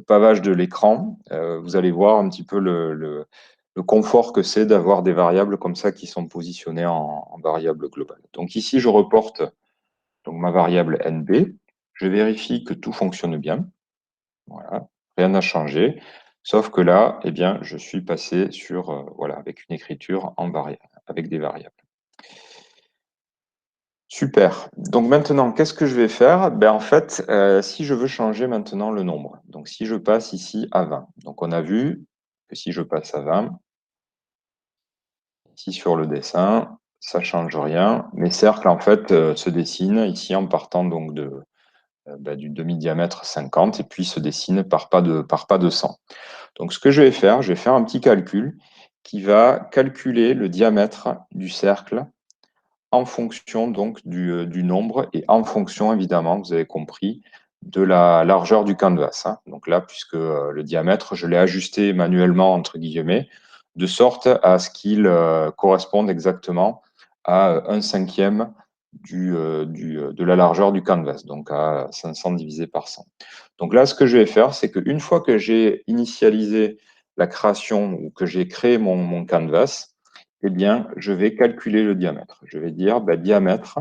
pavage de l'écran, vous allez voir un petit peu le confort que c'est d'avoir des variables comme ça qui sont positionnées en variable globale. Donc ici, je reporte donc, ma variable NB. Je vérifie que tout fonctionne bien. Voilà, rien n'a changé. Sauf que là, eh bien, je suis passé sur, voilà, avec une écriture avec des variables. Super. Donc maintenant, qu'est-ce que je vais faire? Ben, en fait, si je veux changer maintenant le nombre, donc si je passe ici à 20, donc on a vu que si je passe à 20, ici sur le dessin, ça ne change rien. Mes cercles, en fait, se dessinent ici en partant donc du demi-diamètre 50 et puis se dessinent par pas de 100. Donc ce que je vais faire un petit calcul qui va calculer le diamètre du cercle en fonction donc du nombre et en fonction, évidemment, vous avez compris, de la largeur du canvas. Hein. Donc là, puisque le diamètre, je l'ai ajusté manuellement, entre guillemets, de sorte à ce qu'il corresponde exactement à 1/5 de la largeur du canvas, donc à 500 divisé par 100. Donc là, ce que je vais faire, c'est qu'une fois que j'ai initialisé la création ou que j'ai créé mon canvas, eh bien, je vais calculer le diamètre. Je vais dire diamètre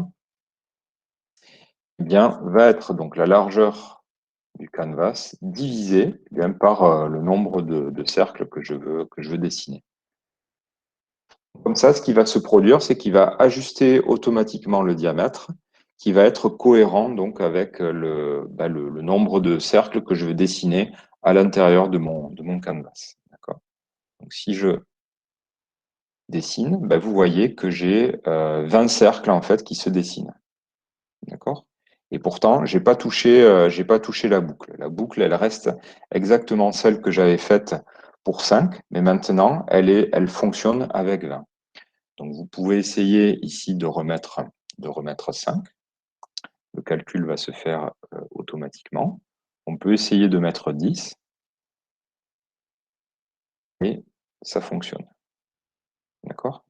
eh bien, va être donc la largeur du canvas divisé bien, par le nombre de cercles que je veux dessiner. Comme ça, ce qui va se produire, c'est qu'il va ajuster automatiquement le diamètre, qui va être cohérent donc avec le nombre de cercles que je veux dessiner à l'intérieur de mon canvas. Donc, si je dessine, vous voyez que j'ai 20 cercles en fait qui se dessinent. D'accord? Et pourtant, j'ai pas touché la boucle. La boucle, elle reste exactement celle que j'avais faite pour 5, mais maintenant, elle fonctionne avec 20. Donc, vous pouvez essayer ici de remettre 5. Le calcul va se faire automatiquement. On peut essayer de mettre 10 et ça fonctionne. D'accord?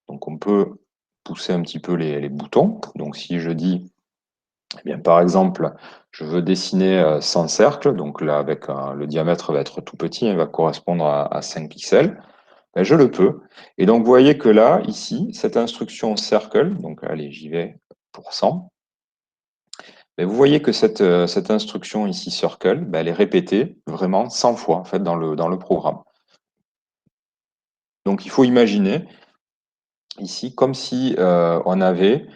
Donc, on peut pousser un petit peu les boutons. Donc, si je dis eh bien, par exemple, je veux dessiner 100 cercles, donc là, avec le diamètre va être tout petit, il va correspondre à 5 pixels. Je le peux. Et donc, vous voyez que là, ici, cette instruction circle, donc allez, j'y vais pour 100. Vous voyez que cette instruction ici, circle, elle est répétée vraiment 100 fois en fait, dans le programme. Donc, il faut imaginer ici comme si on avait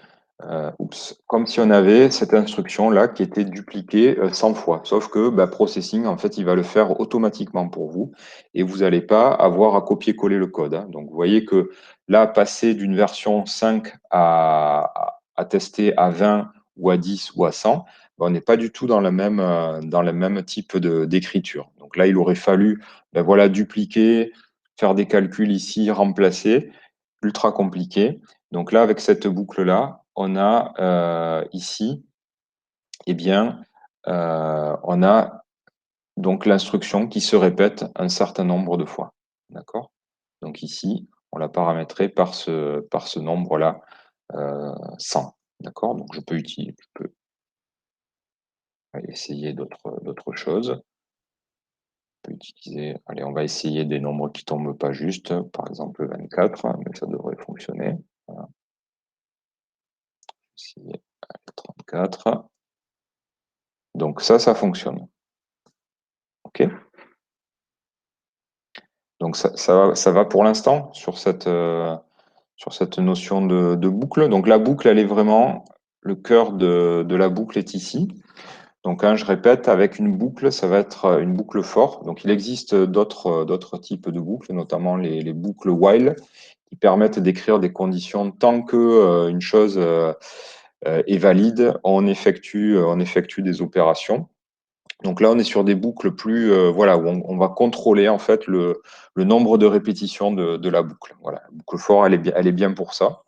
comme si on avait cette instruction-là qui était dupliquée 100 fois. Sauf que Processing, en fait, il va le faire automatiquement pour vous et vous n'allez pas avoir à copier-coller le code. Hein. Donc, vous voyez que là, passer d'une version 5 à tester à 20 ou à 10 ou à 100, on n'est pas du tout dans le même type d'écriture. Donc là, il aurait fallu voilà, dupliquer, faire des calculs ici, remplacer, ultra compliqué. Donc là, avec cette boucle-là, on a ici, eh bien, on a donc l'instruction qui se répète un certain nombre de fois. D'accord? Donc ici, on l'a paramétré par ce nombre-là, 100. D'accord? Donc je peux essayer d'autres choses. On peut utiliser, allez, on va essayer des nombres qui ne tombent pas juste, par exemple 24, mais ça devrait fonctionner. Voilà. Essayer 34. Donc ça fonctionne. OK? Donc ça va pour l'instant sur cette notion de boucle. Donc la boucle, elle est vraiment, le cœur de la boucle est ici. Donc je répète, avec une boucle, ça va être une boucle for. Donc il existe d'autres types de boucles, notamment les boucles while, qui permettent d'écrire des conditions tant que une chose est valide, on effectue des opérations. Donc là, on est sur des boucles plus, voilà, où on va contrôler en fait le nombre de répétitions de la boucle. Voilà, la boucle for, elle est bien pour ça.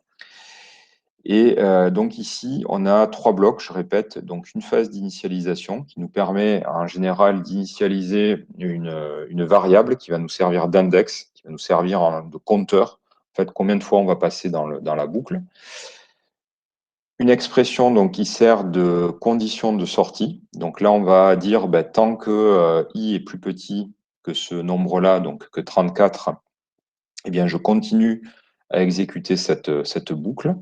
Et donc ici, on a 3 blocs, je répète, donc une phase d'initialisation qui nous permet en général d'initialiser une variable qui va nous servir d'index, qui va nous servir de compteur, en fait, combien de fois on va passer dans la boucle. Une expression donc, qui sert de condition de sortie. Donc là, on va dire tant que i est plus petit que ce nombre-là, donc que 34, eh bien, je continue à exécuter cette boucle.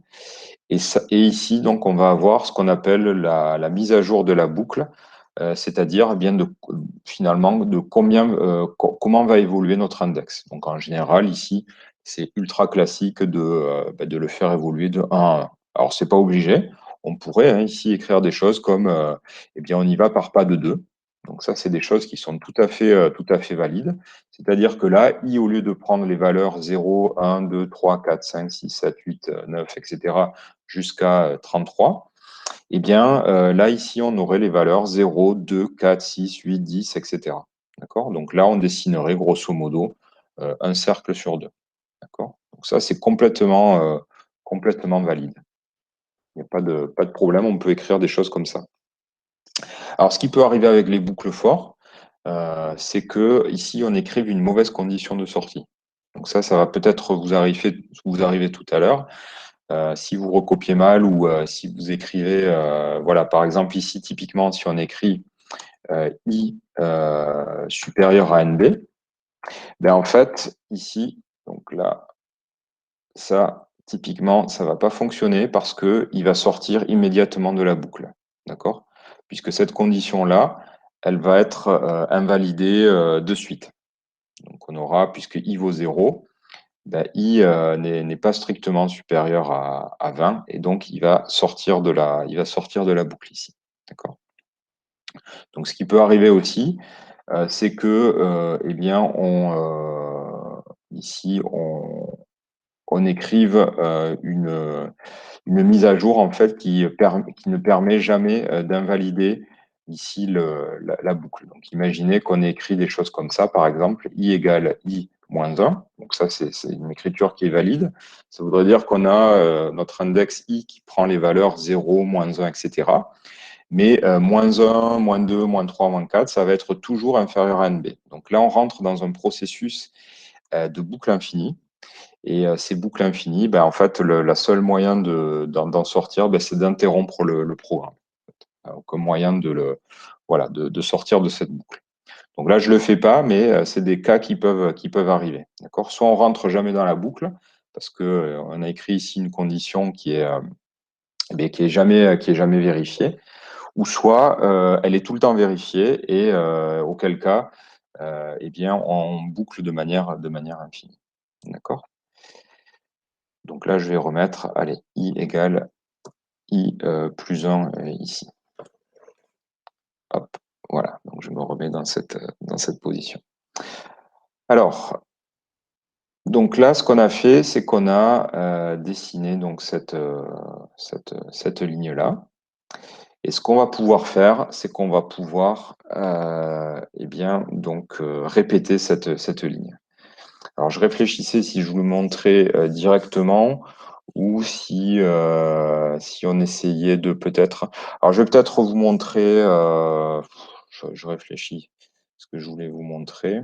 Et ici, donc, on va avoir ce qu'on appelle la mise à jour de la boucle, c'est-à-dire bien finalement de comment va évoluer notre index. Donc en général, ici, c'est ultra classique de le faire évoluer de 1 à 1. Alors, c'est pas obligé. On pourrait ici écrire des choses comme eh bien, on y va par pas de 2. Donc ça, c'est des choses qui sont tout à fait valides. C'est-à-dire que là, i, au lieu de prendre les valeurs 0, 1, 2, 3, 4, 5, 6, 7, 8, 9, etc., jusqu'à 33, eh bien, là, ici, on aurait les valeurs 0, 2, 4, 6, 8, 10, etc. D'accord? Donc là, on dessinerait grosso modo un cercle sur 2. D'accord? Donc ça, c'est complètement valide. Il n'y a pas de problème, on peut écrire des choses comme ça. Alors, ce qui peut arriver avec les boucles for, c'est que ici on écrive une mauvaise condition de sortie. Donc ça va peut-être vous arriver tout à l'heure. Si vous recopiez mal ou si vous écrivez, voilà, par exemple ici typiquement si on écrit i supérieur à nb, ben en fait ici, donc là, ça typiquement ça va pas fonctionner parce que il va sortir immédiatement de la boucle, d'accord? Puisque cette condition-là, elle va être invalidée de suite. Donc on aura, puisque i vaut 0, ben, i n'est pas strictement supérieur à 20 et donc il va sortir de la boucle ici. D'accord? Donc ce qui peut arriver aussi, c'est que eh bien, ici on écrive une mise à jour en fait qui ne permet jamais d'invalider ici la boucle. Donc imaginez qu'on ait écrit des choses comme ça, par exemple, i égale i moins 1. Donc ça, c'est une écriture qui est valide. Ça voudrait dire qu'on a notre index i qui prend les valeurs 0, moins 1, etc. Mais moins 1, moins 2, moins 3, moins 4, ça va être toujours inférieur à nb. Donc là, on rentre dans un processus de boucle infinie. Et ces boucles infinies, ben, en fait, la seule moyen d'en sortir, ben, c'est d'interrompre le programme, comme moyen voilà, de sortir de cette boucle. Donc là, je ne le fais pas, mais c'est des cas qui peuvent arriver. D'accord? Soit on rentre jamais dans la boucle, parce qu'on a écrit ici une condition qui est jamais vérifiée, ou soit elle est tout le temps vérifiée, et auquel cas, eh bien, on boucle de manière infinie. D'accord? Donc là, je vais remettre, allez, i égale i plus 1 ici. Hop, voilà. Donc je me remets dans cette position. Alors, donc là, ce qu'on a fait, c'est qu'on a dessiné donc cette ligne-là. Et ce qu'on va pouvoir faire, c'est qu'on va pouvoir eh bien, donc, répéter cette ligne. Alors, je réfléchissais si je vous le montrais directement ou si on essayait de peut-être... Alors, je vais peut-être vous montrer... je réfléchis ce que je voulais vous montrer.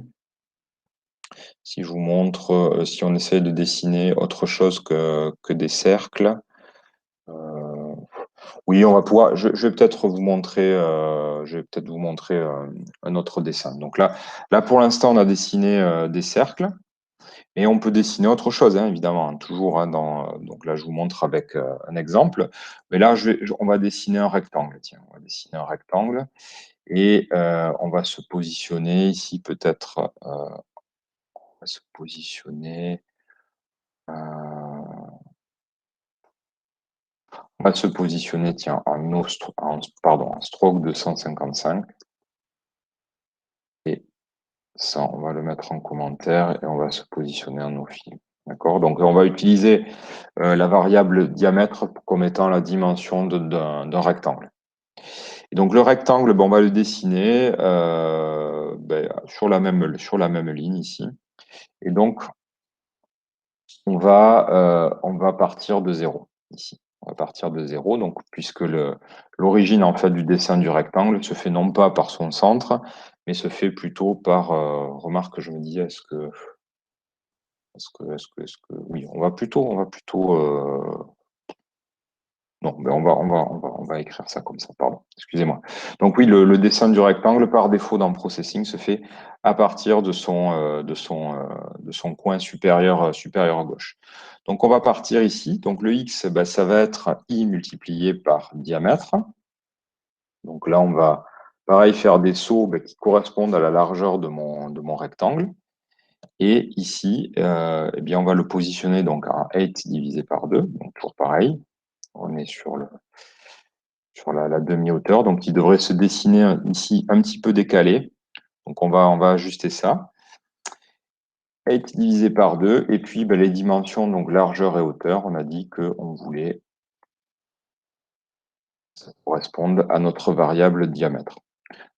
Si je vous montre, si on essaie de dessiner autre chose que des cercles. Oui, on va pouvoir... Je vais peut-être vous montrer, un autre dessin. Donc là pour l'instant, on a dessiné des cercles. Et on peut dessiner autre chose, hein, évidemment, hein, toujours. Hein, donc là, je vous montre avec un exemple. Mais là, on va dessiner un rectangle. Tiens, on va dessiner un rectangle. Et on va se positionner ici, peut-être. On va se positionner. On va se positionner, tiens, en stroke de 155. Et ça, on va le mettre en commentaire et on va se positionner en no fill. D'accord? Donc, on va utiliser la variable diamètre comme étant la dimension d'un rectangle. Et donc, le rectangle, on va le dessiner sur la même ligne ici. Et donc, on va partir de 0 ici. On va partir de 0, donc, puisque l'origine en fait du dessin du rectangle se fait non pas par son centre, mais se fait plutôt par, remarque, je me disais, oui, on va plutôt, non, ben on va écrire ça comme ça, pardon, excusez-moi. Donc oui, le dessin du rectangle, par défaut dans Processing, se fait à partir de son coin supérieur à gauche. Donc on va partir ici. Donc le x, ben, ça va être i multiplié par diamètre. Donc là, on va, pareil, faire des sauts ben, qui correspondent à la largeur de mon rectangle. Et ici, eh bien, on va le positionner donc à 8 divisé par 2, donc toujours pareil. On est sur la demi-hauteur, donc il devrait se dessiner ici un petit peu décalé. Donc on va ajuster ça. 8 divisé par 2, et puis ben, les dimensions, donc largeur et hauteur, on a dit qu'on voulait ça corresponde à notre variable diamètre.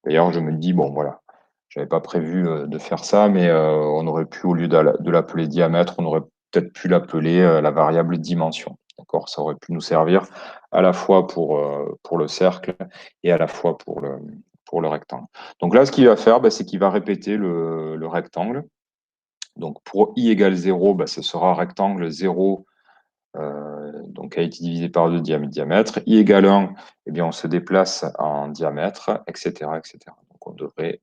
D'ailleurs, je me dis, bon voilà, je n'avais pas prévu de faire ça, mais on aurait pu, au lieu de l'appeler diamètre, on aurait peut-être pu l'appeler la variable dimension. D'accord? Ça aurait pu nous servir à la fois pour le cercle et à la fois pour pour le rectangle. Donc là, ce qu'il va faire, c'est qu'il va répéter le rectangle. Donc pour i égale 0, ce sera rectangle 0, donc a été divisé par 2 diamètre. I égale 1, eh bien, on se déplace en diamètre, etc., etc. Donc on devrait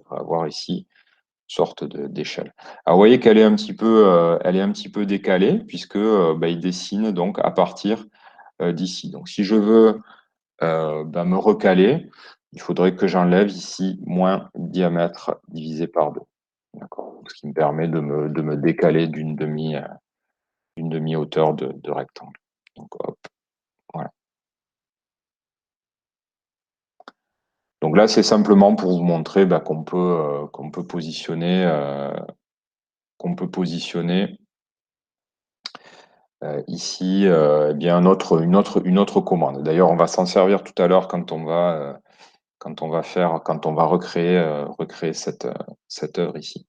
avoir ici une sorte d'échelle. Alors vous voyez qu'elle est un petit peu décalée, puisque il dessine donc à partir d'ici. Donc si je veux me recaler, il faudrait que j'enlève ici moins diamètre divisé par 2. D'accord. Ce qui me permet de me décaler d'une demi-hauteur de rectangle. Donc, hop, voilà. Donc là, c'est simplement pour vous montrer qu'on peut positionner, ici eh bien une autre commande. D'ailleurs, on va s'en servir tout à l'heure quand on va recréer cette œuvre ici.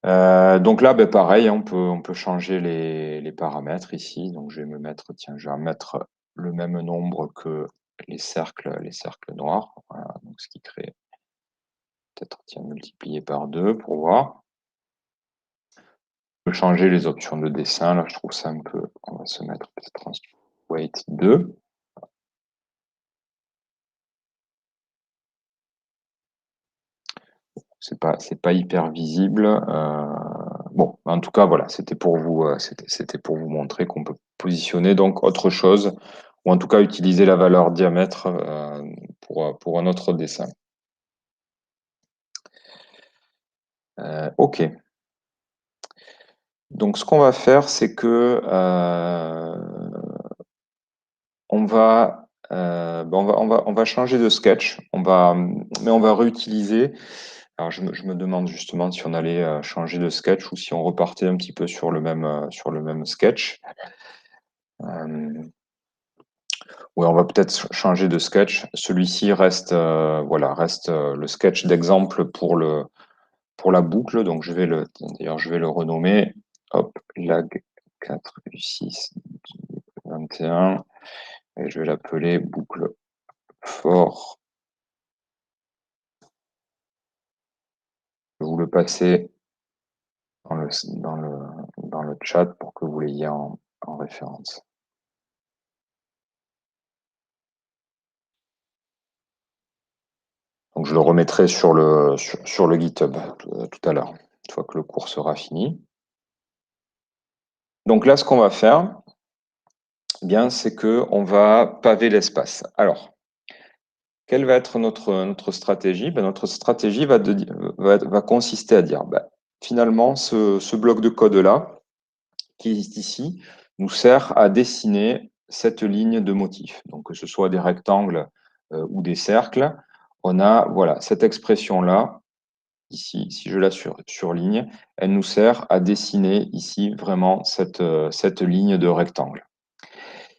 Donc là, pareil, on peut changer les paramètres ici. Donc je vais en mettre le même nombre que les cercles noirs. Voilà, donc ce qui crée peut-être multiplié par 2 pour voir. On peut changer les options de dessin. Là, je trouve ça un peu. On va se mettre peut-être en weight 2. C'est pas hyper visible. Bon, en tout cas, voilà, c'était pour vous montrer qu'on peut positionner donc autre chose, ou en tout cas utiliser la valeur diamètre pour un autre dessin. OK. Donc, ce qu'on va faire, c'est que on va changer de sketch. Mais on va réutiliser. Alors, je me demande justement si on allait changer de sketch ou si on repartait un petit peu sur le même sketch. Oui, on va peut-être changer de sketch. Celui-ci reste le sketch d'exemple pour la boucle. Donc d'ailleurs, je vais le renommer. Hop, lag 4 U6 21. Et je vais l'appeler boucle for. Je vais vous le passer dans le chat pour que vous l'ayez en référence. Donc je le remettrai sur le GitHub tout à l'heure, une fois que le cours sera fini. Donc là, ce qu'on va faire, c'est qu'on va paver l'espace. Alors, quelle va être notre stratégie? Notre stratégie va consister à dire, finalement, ce bloc de code-là, qui est ici, nous sert à dessiner cette ligne de motif. Donc, que ce soit des rectangles ou des cercles, on a cette expression-là, ici, si je la surligne, elle nous sert à dessiner ici vraiment cette ligne de rectangle.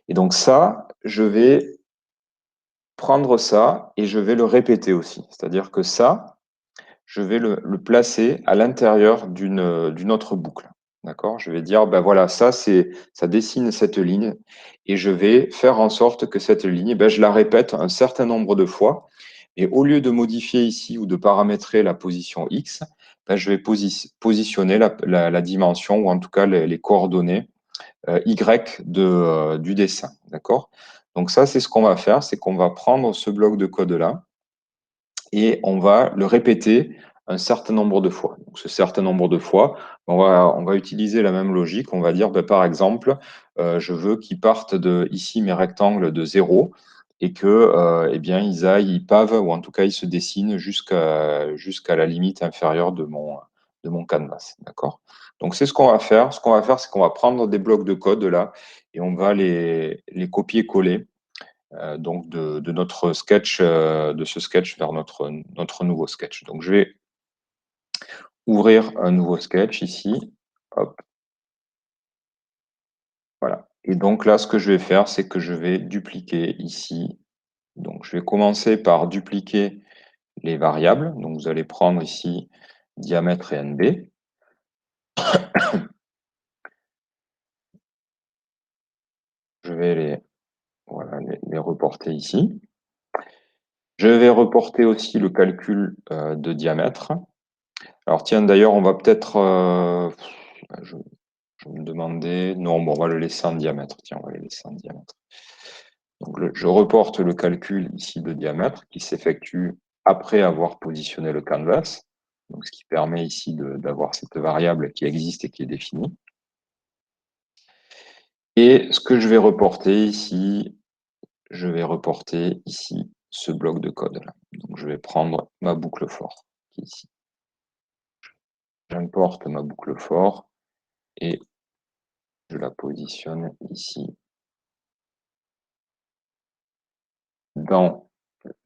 Et donc ça, je vais prendre ça et je vais le répéter aussi. C'est-à-dire que ça, je vais le placer à l'intérieur d'une autre boucle. D'accord? Je vais dire, voilà, ça dessine cette ligne et je vais faire en sorte que cette ligne, je la répète un certain nombre de fois. Et au lieu de modifier ici ou de paramétrer la position X, je vais positionner la dimension ou en tout cas les coordonnées Y du dessin. D'accord? Donc ça, c'est ce qu'on va faire, c'est qu'on va prendre ce bloc de code-là et on va le répéter un certain nombre de fois. Donc, ce certain nombre de fois, on va utiliser la même logique. On va dire, par exemple, je veux qu'ils partent ici mes rectangles de 0 et que ils pavent ou en tout cas ils se dessinent jusqu'à la limite inférieure de mon canvas. D'accord? Donc c'est ce qu'on va faire. Ce qu'on va faire, c'est qu'on va prendre des blocs de code là et on va les copier-coller donc de notre sketch, de ce sketch vers notre nouveau sketch. Donc je vais ouvrir un nouveau sketch ici. Hop. Voilà. Et donc là, ce que je vais faire, c'est que je vais dupliquer ici. Donc je vais commencer par dupliquer les variables. Donc vous allez prendre ici diamètre et NB. Je vais les reporter ici. Je vais reporter aussi le calcul de diamètre. Alors tiens, d'ailleurs, on va peut-être... je me demandais... Non, bon, on va le laisser en diamètre. Tiens, on va le laisser en diamètre. Donc, je reporte le calcul ici de diamètre qui s'effectue après avoir positionné le canvas. Donc, ce qui permet ici d'avoir cette variable qui existe et qui est définie. Et ce que je vais reporter ici, je vais reporter ici ce bloc de code-là. Donc, je vais prendre ma boucle for, qui est ici. J'importe ma boucle for et je la positionne ici dans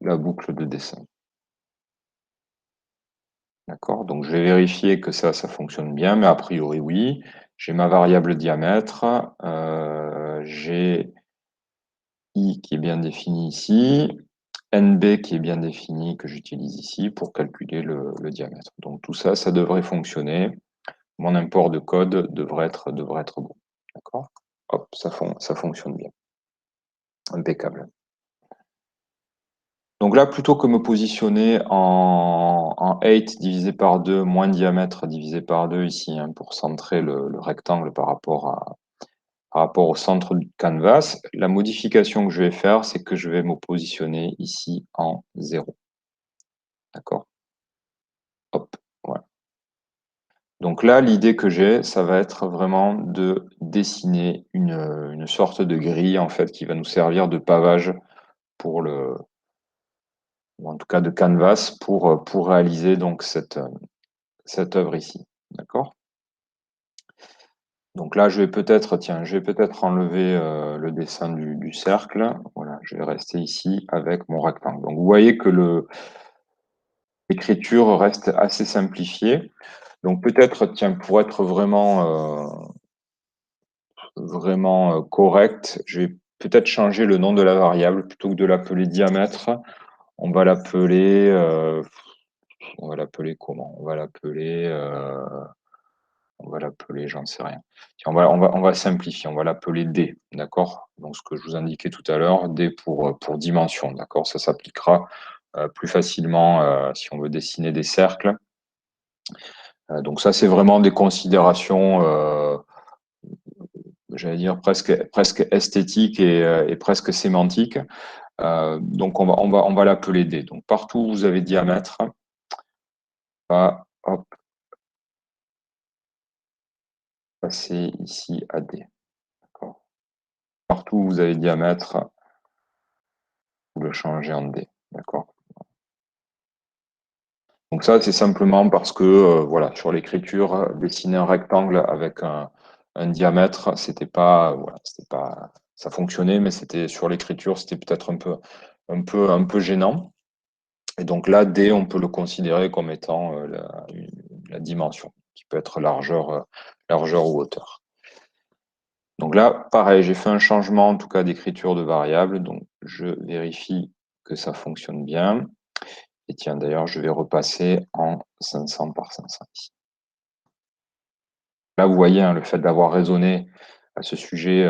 la boucle de dessin. D'accord? Donc, je vais vérifier que ça fonctionne bien, mais a priori, oui. J'ai ma variable diamètre, j'ai I qui est bien défini ici, NB qui est bien défini, que j'utilise ici pour calculer le diamètre. Donc, tout ça, ça devrait fonctionner. Mon import de code devrait être bon. D'accord? Hop, ça fonctionne bien. Impeccable. Donc là, plutôt que me positionner en 8 divisé par 2 moins diamètre divisé par 2 ici, hein, pour centrer le rectangle par rapport au centre du canvas, la modification que je vais faire, c'est que je vais me positionner ici en 0. D'accord? Hop, voilà. Donc là, l'idée que j'ai, ça va être vraiment de dessiner une sorte de grille, en fait, qui va nous servir de pavage pour ou en tout cas de canvas pour réaliser donc cette œuvre ici. D'accord? Donc là, je vais peut-être enlever le dessin du cercle. Voilà, je vais rester ici avec mon rectangle. Donc vous voyez que l'écriture reste assez simplifiée. Donc peut-être, tiens, pour être vraiment correct, je vais peut-être changer le nom de la variable. Plutôt que de l'appeler diamètre, on va l'appeler comment? On va l'appeler, j'en sais rien. Tiens, on va simplifier, on va l'appeler D, d'accord? Donc, ce que je vous indiquais tout à l'heure, D pour dimension, d'accord? Ça s'appliquera plus facilement si on veut dessiner des cercles. Donc, ça, c'est vraiment des considérations, j'allais dire, presque esthétiques et presque sémantiques. Donc, on va l'appeler D. Donc, partout où vous avez diamètre, hop, passer ici à D. D'accord? Partout où vous avez diamètre, vous le changez en D. D'accord? Donc ça, c'est simplement parce que, voilà, sur l'écriture, dessiner un rectangle avec un diamètre, ça fonctionnait, mais c'était sur l'écriture, c'était peut-être un peu gênant. Et donc là, D, on peut le considérer comme étant la dimension, qui peut être largeur ou hauteur. Donc là, pareil, j'ai fait un changement, en tout cas, d'écriture de variable. Donc, je vérifie que ça fonctionne bien. Et tiens, d'ailleurs, je vais repasser en 500 par 500 ici. Là, vous voyez, hein, le fait d'avoir raisonné à ce sujet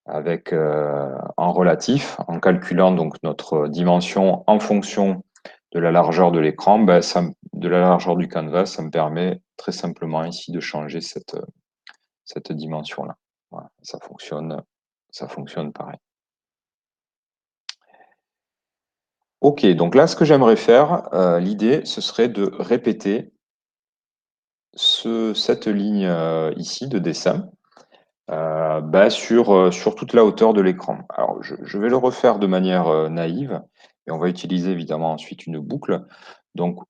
en relatif, en calculant donc notre dimension en fonction de la largeur de l'écran, de la largeur du canvas, ça me permet très simplement ici de changer cette dimension-là. Voilà, ça fonctionne pareil. Ok, donc là, ce que j'aimerais faire, l'idée, ce serait de répéter cette ligne ici de dessin sur toute la hauteur de l'écran. Alors, je vais le refaire de manière naïve et on va utiliser évidemment ensuite une boucle. Donc,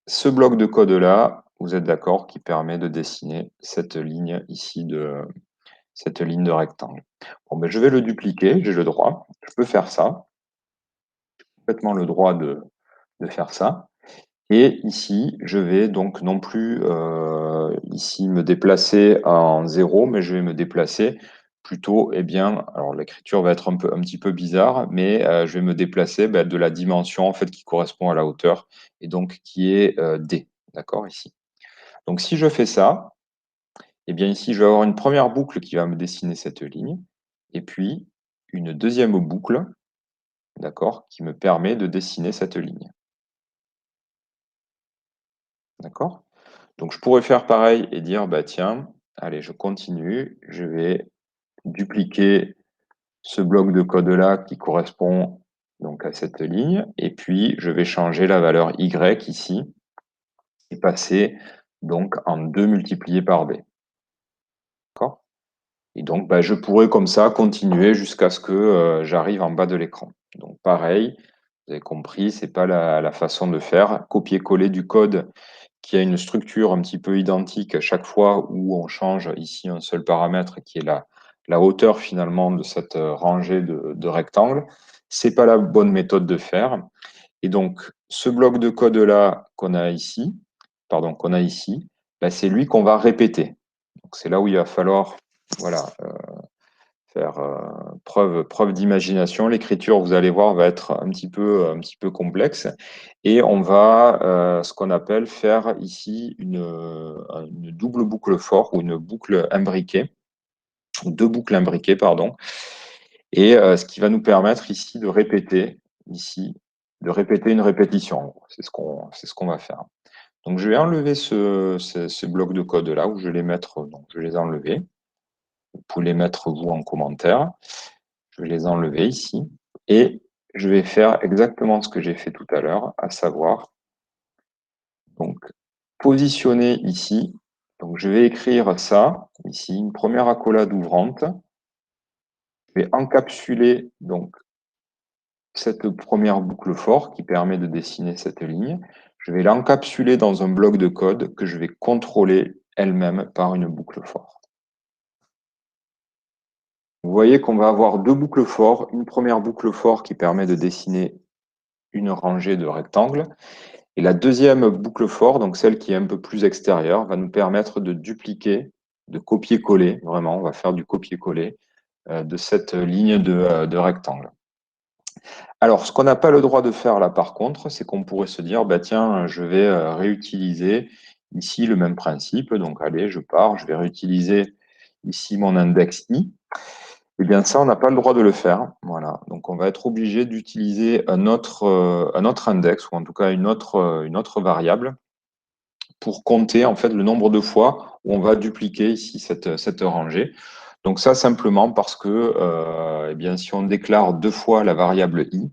ce bloc de code-là, vous êtes d'accord, qui permet de dessiner cette ligne ici cette ligne de rectangle. Bon, je vais le dupliquer, j'ai le droit, je peux faire ça, j'ai complètement le droit de faire ça. Et ici, je vais donc non plus ici me déplacer en 0, mais je vais me déplacer plutôt, eh bien, alors l'écriture va être un petit peu bizarre, mais je vais me déplacer de la dimension en fait qui correspond à la hauteur et donc qui est D, d'accord, ici. Donc si je fais ça, eh bien ici, je vais avoir une première boucle qui va me dessiner cette ligne, et puis une deuxième boucle d'accord, qui me permet de dessiner cette ligne. D'accord? Donc, je pourrais faire pareil et dire, bah, tiens, allez, je continue, je vais dupliquer ce bloc de code-là qui correspond donc à cette ligne, et puis je vais changer la valeur y ici et passer donc en 2 multiplié par b. D'accord? Et donc, bah, je pourrais comme ça continuer jusqu'à ce que j'arrive en bas de l'écran. Donc, pareil, vous avez compris, c'est pas la façon de faire. Copier-coller du code qui a une structure un petit peu identique à chaque fois où on change ici un seul paramètre qui est la hauteur finalement de cette rangée de rectangles. C'est pas la bonne méthode de faire. Et donc, ce bloc de code-là qu'on a ici, bah, c'est lui qu'on va répéter. Donc, c'est là où il va falloir voilà, faire preuve d'imagination. L'écriture, vous allez voir, va être un petit peu complexe. Et on va, ce qu'on appelle, faire ici une double boucle for ou une boucle imbriquée, deux boucles imbriquées, pardon. Et ce qui va nous permettre ici de répéter, une répétition. C'est ce qu'on va faire. Donc, je vais enlever ce bloc de code-là, où je vais les mettre, donc je vais les enlever. Vous pouvez les mettre, vous, en commentaire. Je vais les enlever ici. Et je vais faire exactement ce que j'ai fait tout à l'heure, à savoir, donc, positionner ici. Donc, je vais écrire ça, ici, une première accolade ouvrante. Je vais encapsuler, donc, cette première boucle for qui permet de dessiner cette ligne. Je vais l'encapsuler dans un bloc de code que je vais contrôler elle-même par une boucle for. Vous voyez qu'on va avoir deux boucles for, une première boucle for qui permet de dessiner une rangée de rectangles, et la deuxième boucle for, donc celle qui est un peu plus extérieure, va nous permettre de dupliquer, de copier-coller, vraiment, on va faire du copier-coller de cette ligne de rectangle. Alors, ce qu'on n'a pas le droit de faire là, par contre, c'est qu'on pourrait se dire, bah, tiens, je vais réutiliser ici le même principe. Donc, allez, je pars, je vais réutiliser ici mon index i. Eh bien, ça, on n'a pas le droit de le faire. Voilà. Donc, on va être obligé d'utiliser un autre index, ou en tout cas une autre variable, pour compter en fait le nombre de fois où on va dupliquer ici cette rangée. Donc, ça, simplement parce que eh bien, si on déclare deux fois la variable i,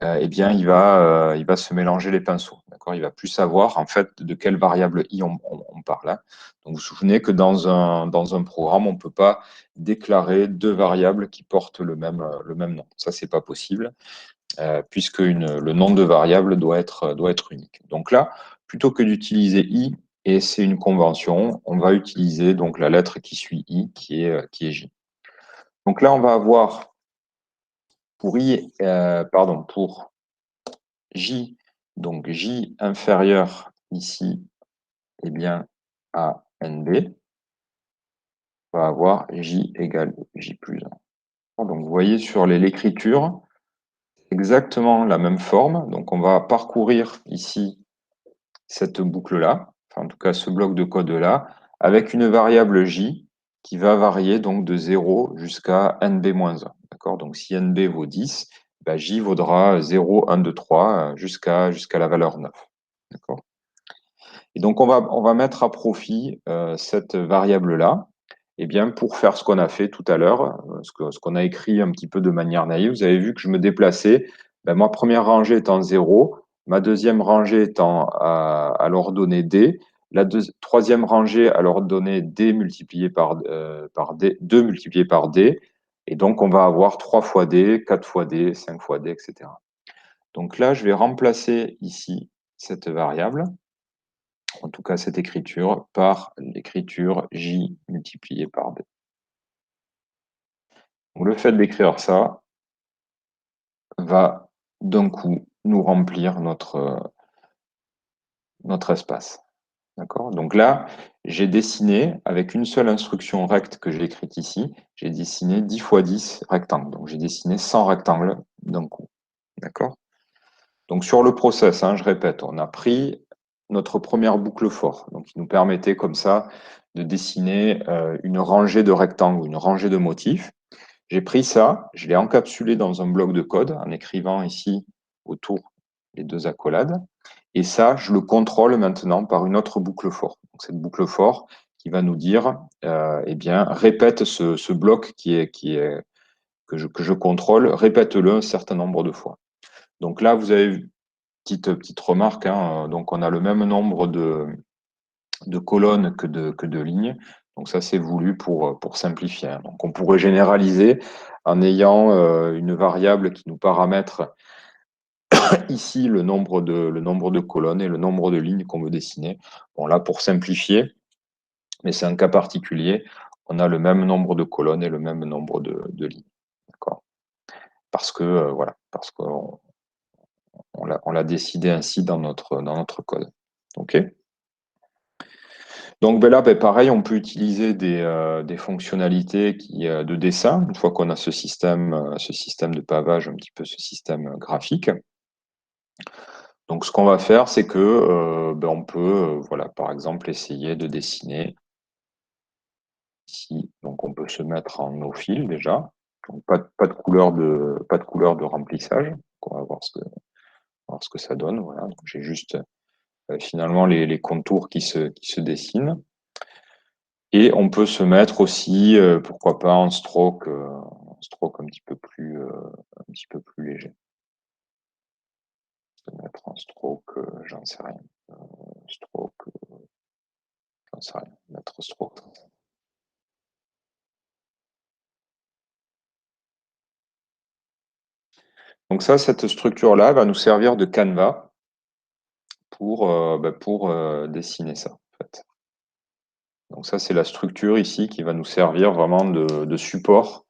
eh bien, il va se mélanger les pinceaux. D'accord, il va plus savoir en fait de quelle variable i on parle. Hein. Donc, vous vous souvenez que dans un programme, on ne peut pas déclarer deux variables qui portent le même nom. Ça, c'est pas possible, puisque le nom de variable doit être unique. Donc là, plutôt que d'utiliser i, et c'est une convention, on va utiliser donc la lettre qui suit i, qui est j. Donc là, on va avoir pour j, donc j inférieur ici, eh bien, à nb, on va avoir j égale j plus 1. Donc, vous voyez sur l'écriture, exactement la même forme. Donc, on va parcourir ici cette boucle-là, enfin, en tout cas ce bloc de code-là, avec une variable j qui va varier donc de 0 jusqu'à nb-1. D'accord? Donc, si nb vaut 10, bah, j vaudra 0, 1, 2, 3 jusqu'à la valeur 9. D'accord? Et donc, on va mettre à profit cette variable-là, eh bien, pour faire ce qu'on a fait tout à l'heure, ce qu'on a écrit un petit peu de manière naïve. Vous avez vu que je me déplaçais. Ben, ma première rangée étant 0, ma deuxième rangée étant à l'ordonnée d, la troisième rangée à l'ordonnée d multiplié par d, 2 multiplié par d, et donc on va avoir 3 fois d, 4 fois d, 5 fois d, etc. Donc là, je vais remplacer ici cette variable, en tout cas cette écriture, par l'écriture j multiplié par d. Donc, le fait d'écrire ça va d'un coup nous remplir notre espace. D'accord? Donc là, j'ai dessiné, avec une seule instruction recte que j'ai écrite ici, j'ai dessiné 10 fois 10 rectangles. Donc j'ai dessiné 100 rectangles d'un coup. D'accord? Donc sur le process, hein, je répète, on a pris notre première boucle for, donc qui nous permettait comme ça de dessiner une rangée de rectangles, une rangée de motifs. J'ai pris ça, je l'ai encapsulé dans un bloc de code en écrivant ici autour les deux accolades. Et ça, je le contrôle maintenant par une autre boucle for. Donc, cette boucle for qui va nous dire, eh bien, répète ce bloc que je contrôle, répète-le un certain nombre de fois. Donc là, vous avez une petite remarque, hein, donc on a le même nombre de colonnes que de lignes. Donc ça, c'est voulu pour simplifier, hein. Donc on pourrait généraliser en ayant une variable qui nous paramètre ici le nombre de colonnes et le nombre de lignes qu'on veut dessiner. Bon, là, pour simplifier, mais c'est un cas particulier, on a le même nombre de colonnes et le même nombre de lignes. D'accord. Parce que, voilà, parce qu'on on l'a décidé ainsi dans notre code. OK. Donc ben là, ben, pareil, on peut utiliser des fonctionnalités de dessin, une fois qu'on a ce système de pavage, un petit peu ce système graphique. Donc ce qu'on va faire, c'est que ben, on peut, voilà, par exemple, essayer de dessiner ici. Donc on peut se mettre en no fill déjà. Donc, pas de couleur de remplissage. Donc, on va voir ce que ça donne. Voilà. Donc j'ai juste finalement les contours qui se dessinent. Et on peut se mettre aussi, pourquoi pas, en stroke un petit peu plus léger. Se mettre en stroke, j'en sais rien. Stroke, j'en sais rien. Mettre stroke. Donc ça, cette structure-là va nous servir de canevas pour dessiner ça, en fait. Donc ça, c'est la structure ici qui va nous servir vraiment de support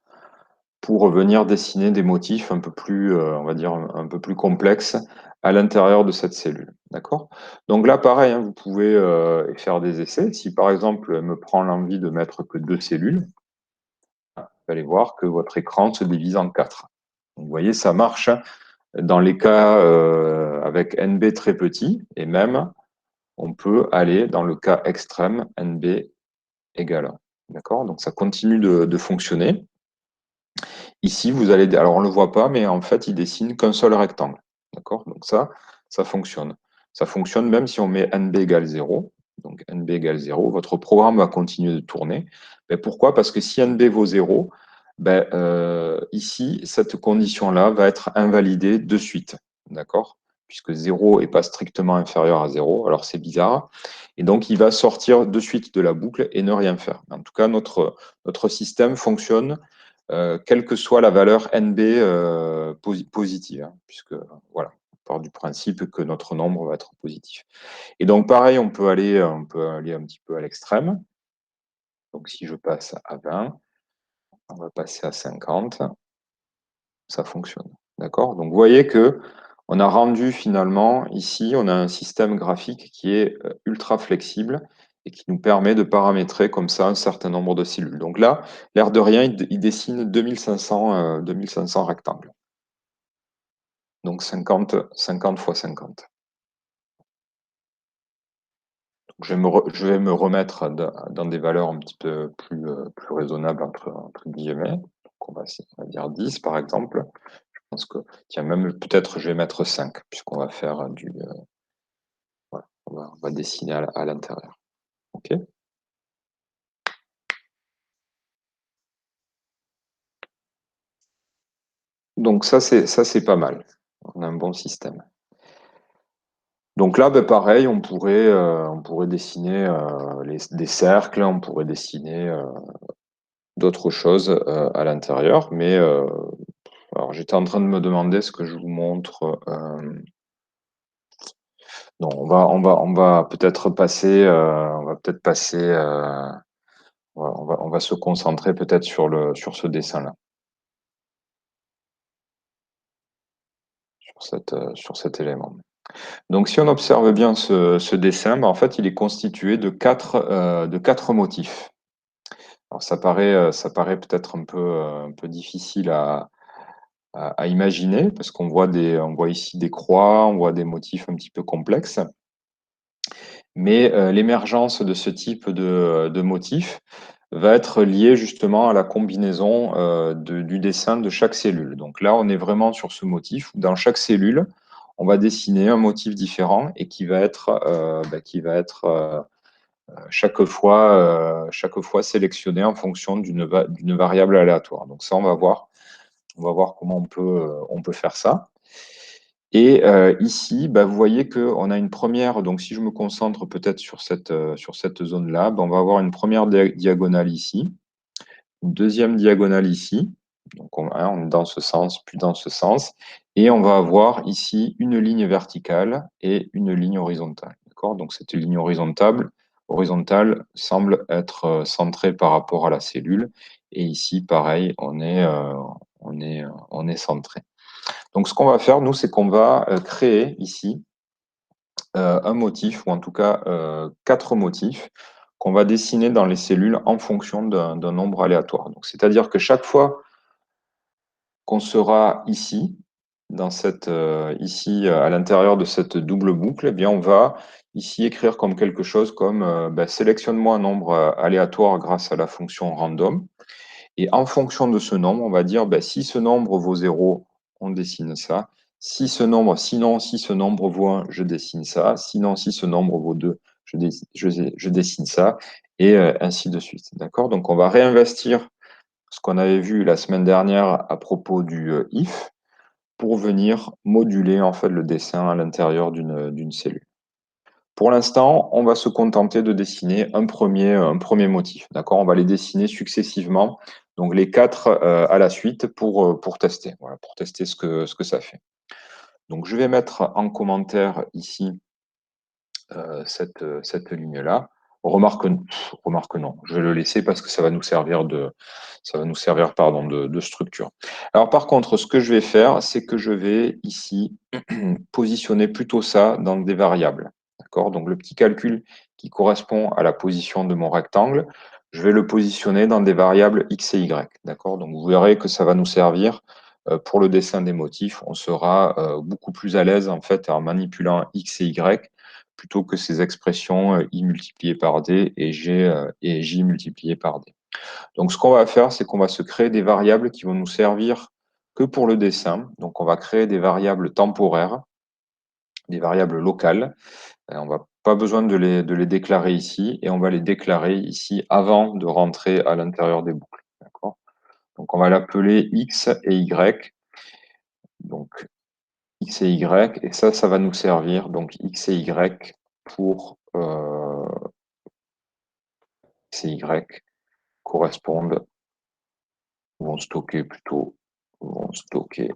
pour venir dessiner des motifs un peu plus, on va dire, un peu plus complexes à l'intérieur de cette cellule. D'accord? Donc là, pareil, hein, vous pouvez faire des essais. Si par exemple, elle me prend l'envie de mettre que 2 cellules, vous allez voir que votre écran se divise en 4. Donc, vous voyez, ça marche dans les cas avec NB très petit, et même on peut aller dans le cas extrême NB égale 1. D'accord? Donc ça continue de fonctionner. Ici, vous allez, alors on ne le voit pas, mais en fait, il dessine qu'un seul rectangle. D'accord? Donc ça fonctionne. Ça fonctionne même si on met NB égale 0. Donc NB égale 0, votre programme va continuer de tourner. Mais pourquoi? Parce que si NB vaut 0, ici, cette condition-là va être invalidée de suite. D'accord? Puisque 0 n'est pas strictement inférieur à 0, alors c'est bizarre. Et donc, il va sortir de suite de la boucle et ne rien faire. En tout cas, notre système fonctionne quelle que soit la valeur NB positive, hein, puisque voilà, on part du principe que notre nombre va être positif. Et donc pareil, on peut aller un petit peu à l'extrême. Donc si je passe à 20, on va passer à 50, ça fonctionne. D'accord? Donc vous voyez que on a rendu finalement ici, on a un système graphique qui est ultra flexible et qui nous permet de paramétrer comme ça un certain nombre de cellules. Donc là, l'air de rien, il dessine 2500 rectangles. Donc 50 x 50. Donc je vais me remettre dans des valeurs un petit peu plus raisonnables entre guillemets. Donc on va dire 10 par exemple. Je pense que, tiens, même peut-être je vais mettre 5, puisqu'on va faire voilà, on va dessiner à l'intérieur. OK? Donc ça, c'est pas mal. On a un bon système. Donc là, pareil, on pourrait dessiner des cercles, on pourrait dessiner d'autres choses à l'intérieur, mais alors j'étais en train de me demander ce que je vous montre. Non, on va peut-être passer, on va se concentrer peut-être sur ce dessin-là, sur cet élément. Donc, si on observe bien ce dessin, en fait, il est constitué de quatre motifs. Alors, ça paraît peut-être un peu difficile à imaginer, parce on voit ici des croix, on voit des motifs un petit peu complexes. Mais l'émergence de ce type de motifs va être lié justement à la combinaison du dessin de chaque cellule. Donc là, on est vraiment sur ce motif où dans chaque cellule, on va dessiner un motif différent et qui va être chaque fois sélectionné en fonction d'une variable aléatoire. Donc ça, on va voir comment on peut faire ça. Et ici, vous voyez qu'on a une première, donc si je me concentre peut-être sur cette zone-là, on va avoir une première diagonale ici, une deuxième diagonale ici, donc on est dans ce sens, puis dans ce sens, et on va avoir ici une ligne verticale et une ligne horizontale. D'accord? Donc cette ligne horizontale semble être centrée par rapport à la cellule, et ici, pareil, on est centré. Donc ce qu'on va faire, nous, c'est qu'on va créer ici un motif, ou en tout cas 4 motifs, qu'on va dessiner dans les cellules en fonction d'un nombre aléatoire. Donc, c'est-à-dire que chaque fois qu'on sera ici, à l'intérieur de cette double boucle, eh bien, on va ici écrire comme quelque chose comme sélectionne-moi un nombre aléatoire grâce à la fonction random. Et en fonction de ce nombre, on va dire si ce nombre vaut 0, on dessine ça. Sinon, si ce nombre vaut 1, je dessine ça. Sinon, si ce nombre vaut 2, je dessine ça. Et ainsi de suite. D'accord? Donc, on va réinvestir ce qu'on avait vu la semaine dernière à propos du if pour venir moduler en fait le dessin à l'intérieur d'une cellule. Pour l'instant, on va se contenter de dessiner un premier motif. D'accord? On va les dessiner successivement, donc les 4 à la suite pour tester. Voilà, pour tester ce que ça fait. Donc je vais mettre en commentaire ici cette ligne-là. Remarque non, je vais le laisser parce que ça va nous servir de structure. Alors par contre, ce que je vais faire, c'est que je vais ici positionner plutôt ça dans des variables. D'accord? Donc le petit calcul qui correspond à la position de mon rectangle, je vais le positionner dans des variables x et y. D'accord? Donc vous verrez que ça va nous servir pour le dessin des motifs. On sera beaucoup plus à l'aise en fait en manipulant x et y plutôt que ces expressions i multiplié par d et j multiplié par d. Donc ce qu'on va faire, c'est qu'on va se créer des variables qui vont nous servir que pour le dessin. Donc on va créer des variables temporaires, des variables locales. On n'a pas besoin de les déclarer ici, et on va les déclarer ici avant de rentrer à l'intérieur des boucles. D'accord? Donc on va l'appeler x et y. Donc x et y, et ça va nous servir, donc x et y pour x et y correspondent, vont stocker plutôt, stocker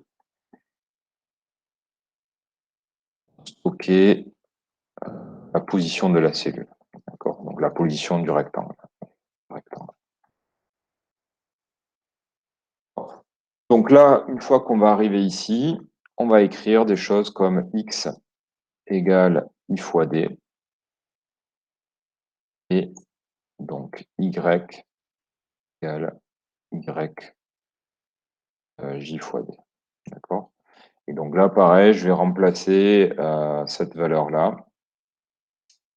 la position de la cellule. D'accord? Donc la position du rectangle. Donc là, une fois qu'on va arriver ici, on va écrire des choses comme x égale i fois d et donc y égale y j fois d. D'accord? Et donc là, pareil, je vais remplacer cette valeur-là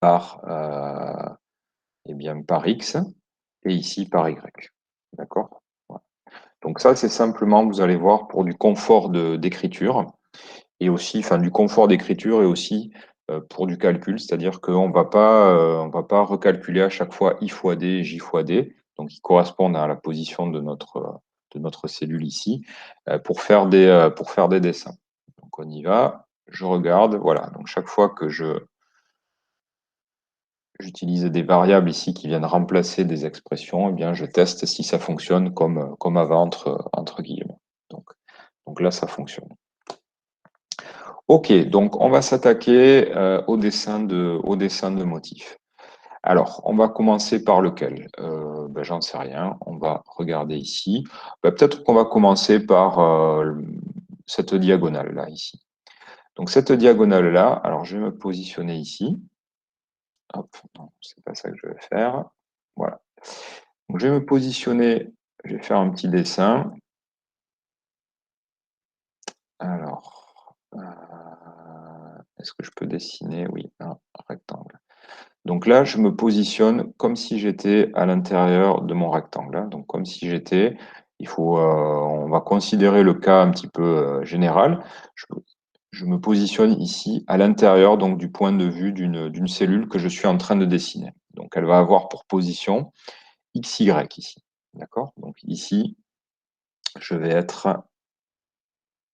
par, par x et ici par y. D'accord? Voilà. Donc ça, c'est simplement, vous allez voir, pour du confort d'écriture et aussi, enfin, du confort d'écriture et aussi pour du calcul, c'est-à-dire qu'on on va pas recalculer à chaque fois i fois d et j fois d, donc qui correspondent à la position de notre cellule ici, pour faire des dessins. Donc on y va, je regarde, voilà. Donc chaque fois que j'utilise des variables ici qui viennent remplacer des expressions, eh bien je teste si ça fonctionne comme avant entre guillemets. Donc là, ça fonctionne. Ok, donc on va s'attaquer au dessin de motifs. Alors, on va commencer par lequel? J'en sais rien. On va regarder ici. Peut-être qu'on va commencer par cette diagonale-là, ici. Donc, cette diagonale-là, alors je vais me positionner ici. Hop, non, c'est pas ça que je vais faire. Voilà. Donc, je vais me positionner, je vais faire un petit dessin. Alors, est-ce que je peux dessiner? Oui, un rectangle. Donc là, je me positionne comme si j'étais à l'intérieur de mon rectangle, hein. Donc comme si j'étais, on va considérer le cas un petit peu général. Je me positionne ici à l'intérieur donc du point de vue d'une cellule que je suis en train de dessiner. Donc elle va avoir pour position XY ici. D'accord? Donc ici, je vais être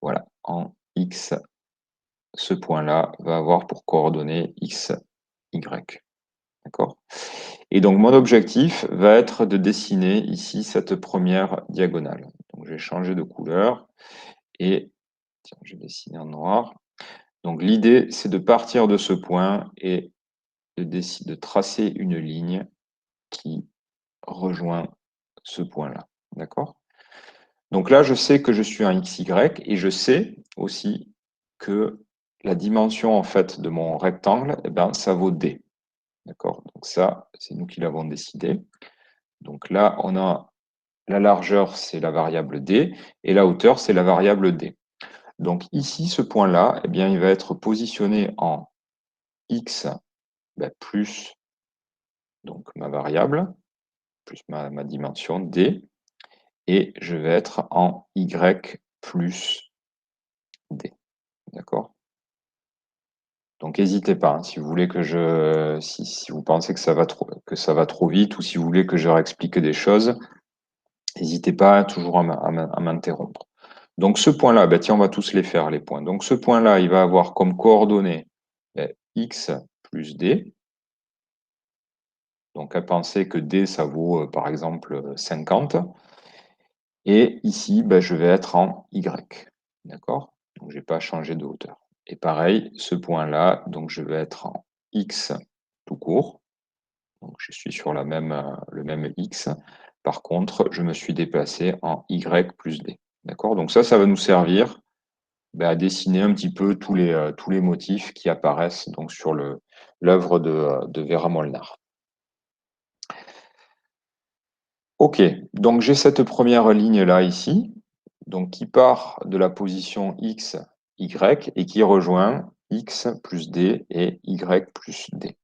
voilà, en X. Ce point-là va avoir pour coordonnées X, Y. D'accord? Et donc, mon objectif va être de dessiner ici cette première diagonale. Donc, je vais changer de couleur et tiens, je vais dessiner en noir. Donc, l'idée, c'est de partir de ce point et de tracer une ligne qui rejoint ce point-là. D'accord? Donc là, je sais que je suis un XY et je sais aussi que la dimension en fait de mon rectangle, eh ben, ça vaut D. D'accord? Donc ça, c'est nous qui l'avons décidé. Donc là, on a la largeur, c'est la variable D, et la hauteur, c'est la variable D. Donc ici, ce point-là, eh bien, il va être positionné en X plus donc, ma variable, plus ma dimension D, et je vais être en Y plus D. D'accord? Donc n'hésitez pas, hein, si vous voulez si vous pensez que ça va trop vite, ou si vous voulez que je réexplique des choses, n'hésitez pas toujours à m'interrompre. Donc ce point-là, tiens, on va tous les faire, les points. Donc ce point-là, il va avoir comme coordonnées x plus d. Donc à penser que d, ça vaut par exemple 50. Et ici, je vais être en y. D'accord? Donc je n'ai pas changé de hauteur. Et pareil, ce point-là, donc je vais être en x tout court. Donc je suis sur le même x. Par contre, je me suis déplacé en y plus d. D'accord? Donc ça va nous servir à dessiner un petit peu tous les motifs qui apparaissent donc, sur l'œuvre de Vera Molnar. Ok, donc j'ai cette première ligne-là ici, donc qui part de la position x, y, et qui rejoint x plus d et y plus d.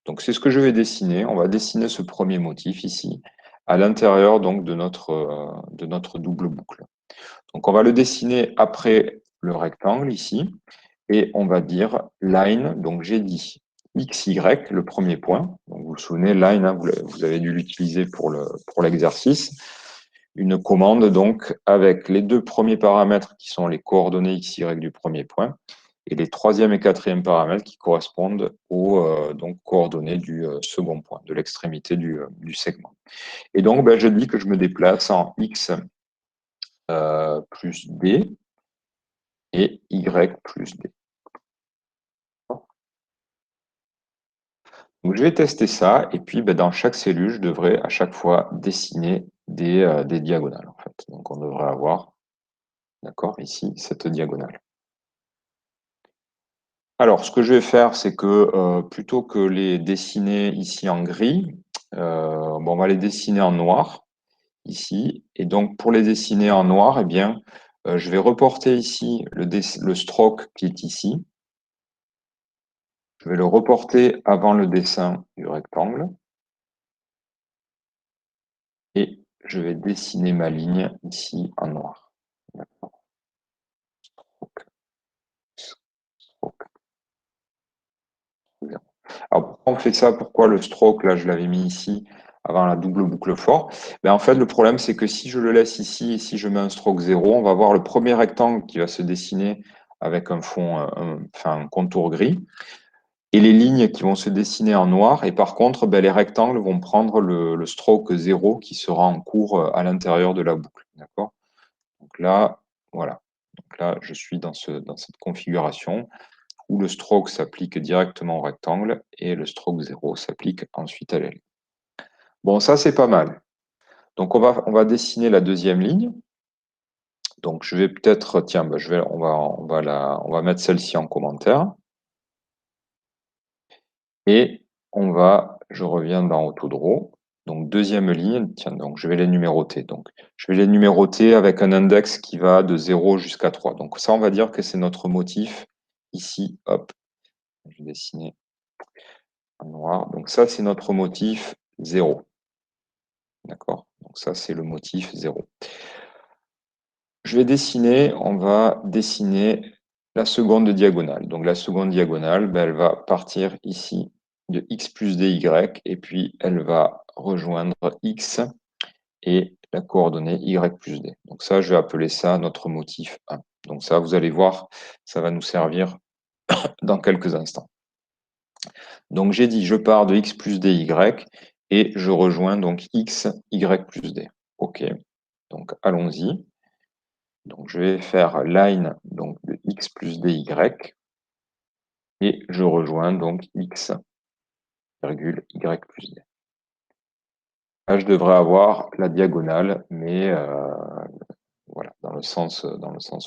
Donc c'est ce que je vais dessiner. On va dessiner ce premier motif ici, à l'intérieur donc de notre double boucle. Donc on va le dessiner après le rectangle ici, et on va dire line, donc j'ai dit XY, le premier point. Donc vous vous souvenez, line, hein, vous avez dû l'utiliser pour l'exercice. Une commande donc avec les deux premiers paramètres qui sont les coordonnées XY du premier point, et les troisième et quatrième paramètres qui correspondent aux donc, coordonnées du second point, de l'extrémité du segment. Et donc je dis que je me déplace en X plus D et Y plus D. Donc, je vais tester ça, et puis dans chaque cellule, je devrais à chaque fois dessiner des diagonales. En fait. Donc on devrait avoir, d'accord, ici, cette diagonale. Alors, ce que je vais faire, c'est que plutôt que les dessiner ici en gris, on va les dessiner en noir, ici. Et donc, pour les dessiner en noir, eh bien, je vais reporter ici le stroke qui est ici. Je vais le reporter avant le dessin du rectangle. Et je vais dessiner ma ligne ici en noir. Alors, pourquoi on fait ça? Pourquoi le stroke, là, je l'avais mis ici avant la double boucle for? En fait, le problème, c'est que si je le laisse ici et si je mets un stroke 0, on va voir le premier rectangle qui va se dessiner avec un fond, un contour gris, et les lignes qui vont se dessiner en noir. Et par contre, les rectangles vont prendre le stroke 0 qui sera en cours à l'intérieur de la boucle. D'accord? Donc là, voilà. Donc là, je suis dans cette configuration où le stroke s'applique directement au rectangle et le stroke 0 s'applique ensuite à l'aile. Bon, ça, c'est pas mal. Donc, on va dessiner la deuxième ligne. Donc, je vais peut-être, tiens, on va mettre celle-ci en commentaire. Et je reviens dans Autodraw. Donc, deuxième ligne, tiens, donc je vais les numéroter. Donc, je vais les numéroter avec un index qui va de 0 jusqu'à 3. Donc, ça, on va dire que c'est notre motif ici. Hop, je vais dessiner en noir. Donc ça, c'est notre motif 0. D'accord? Donc ça, c'est le motif 0. Je vais dessiner, on va dessiner la seconde diagonale. Donc la seconde diagonale, ben, elle va partir ici de x plus dy, et puis elle va rejoindre x et la coordonnée y plus d. Donc ça, je vais appeler ça notre motif 1. Donc ça, vous allez voir, ça va nous servir dans quelques instants. Donc j'ai dit, je pars de x plus dy et je rejoins donc x, y plus d. OK, donc allons-y. Donc je vais faire line donc, de x plus dy et je rejoins donc x, virgule, y plus d. Là, je devrais avoir la diagonale, mais voilà, dans le sens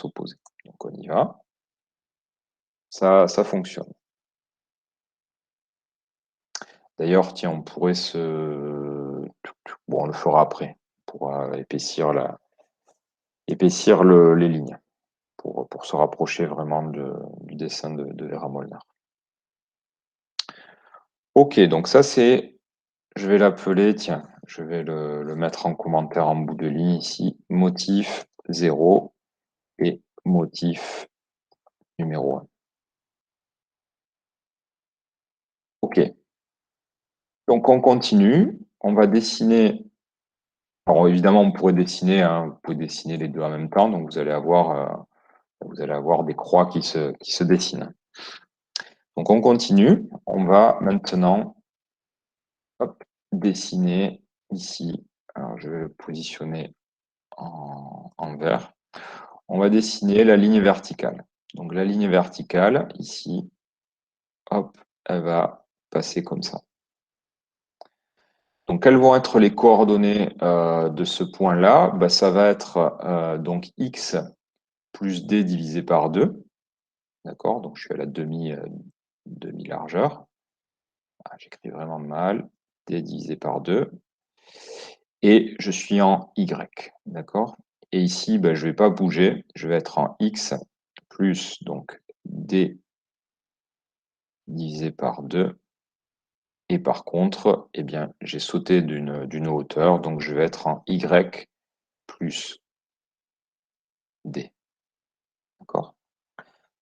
opposé. Donc on y va. Ça fonctionne. D'ailleurs, tiens, on pourrait se... Bon, on le fera après. On pourra épaissir les lignes pour se rapprocher vraiment du dessin de Vera Molnar. Ok, donc ça c'est... Je vais l'appeler, tiens, je vais le mettre en commentaire en bout de ligne ici, motif 0 et motif numéro 1. Ok. Donc on continue, on va dessiner. Alors évidemment, on pourrait dessiner, hein, vous pouvez dessiner les deux en même temps, donc vous allez avoir des croix qui se dessinent. Donc on continue, on va maintenant dessiner ici. Alors je vais le positionner en vert. On va dessiner la ligne verticale. Donc la ligne verticale, ici, hop, elle va passer comme ça. Donc, quelles vont être les coordonnées de ce point-là? Ben, ça va être donc x plus d divisé par 2. D'accord? Donc, je suis à la demi-largeur. Ah, j'écris vraiment mal. D divisé par 2. Et je suis en y. D'accord? Et ici, ben, je ne vais pas bouger. Je vais être en x plus donc d divisé par 2. Et par contre, eh bien, j'ai sauté d'une hauteur, donc je vais être en y plus d. D'accord?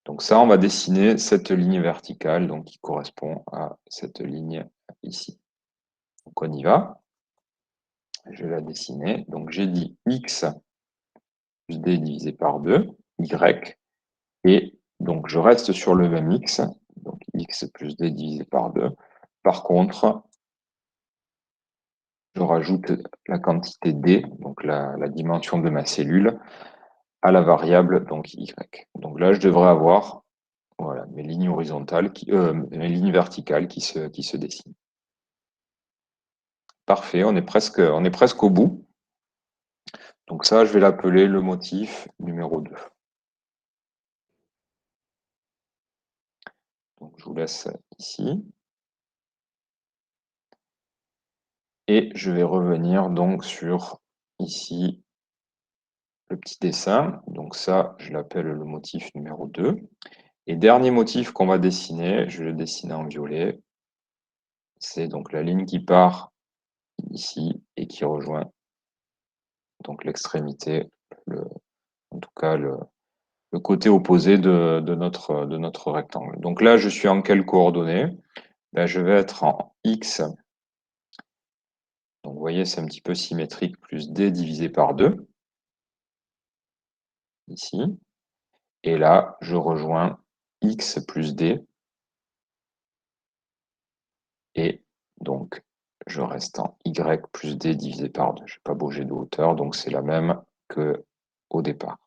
Donc ça, on va dessiner cette ligne verticale donc, qui correspond à cette ligne ici. Donc on y va. Je vais la dessiner. Donc j'ai dit x plus d divisé par 2, y, et donc je reste sur le même x, donc x plus d divisé par 2. Par contre, je rajoute la quantité d, donc la dimension de ma cellule, à la variable donc y. Donc là, je devrais avoir voilà, mes lignes horizontales, mes lignes verticales qui se dessinent. Parfait, on est presque au bout. Donc ça, je vais l'appeler le motif numéro 2. Donc je vous laisse ici. Et je vais revenir donc sur ici le petit dessin. Donc ça, je l'appelle le motif numéro 2. Et dernier motif qu'on va dessiner, je vais le dessiner en violet. C'est donc la ligne qui part ici et qui rejoint donc l'extrémité, en tout cas le côté opposé de notre rectangle. Donc là, je suis en quelles coordonnées? Ben, je vais être en x. Donc vous voyez, c'est un petit peu symétrique, plus d divisé par 2. Ici. Et là, je rejoins x plus d. Et donc, je reste en y plus d divisé par 2. Je n'ai pas bougé de hauteur, donc c'est la même qu'au départ.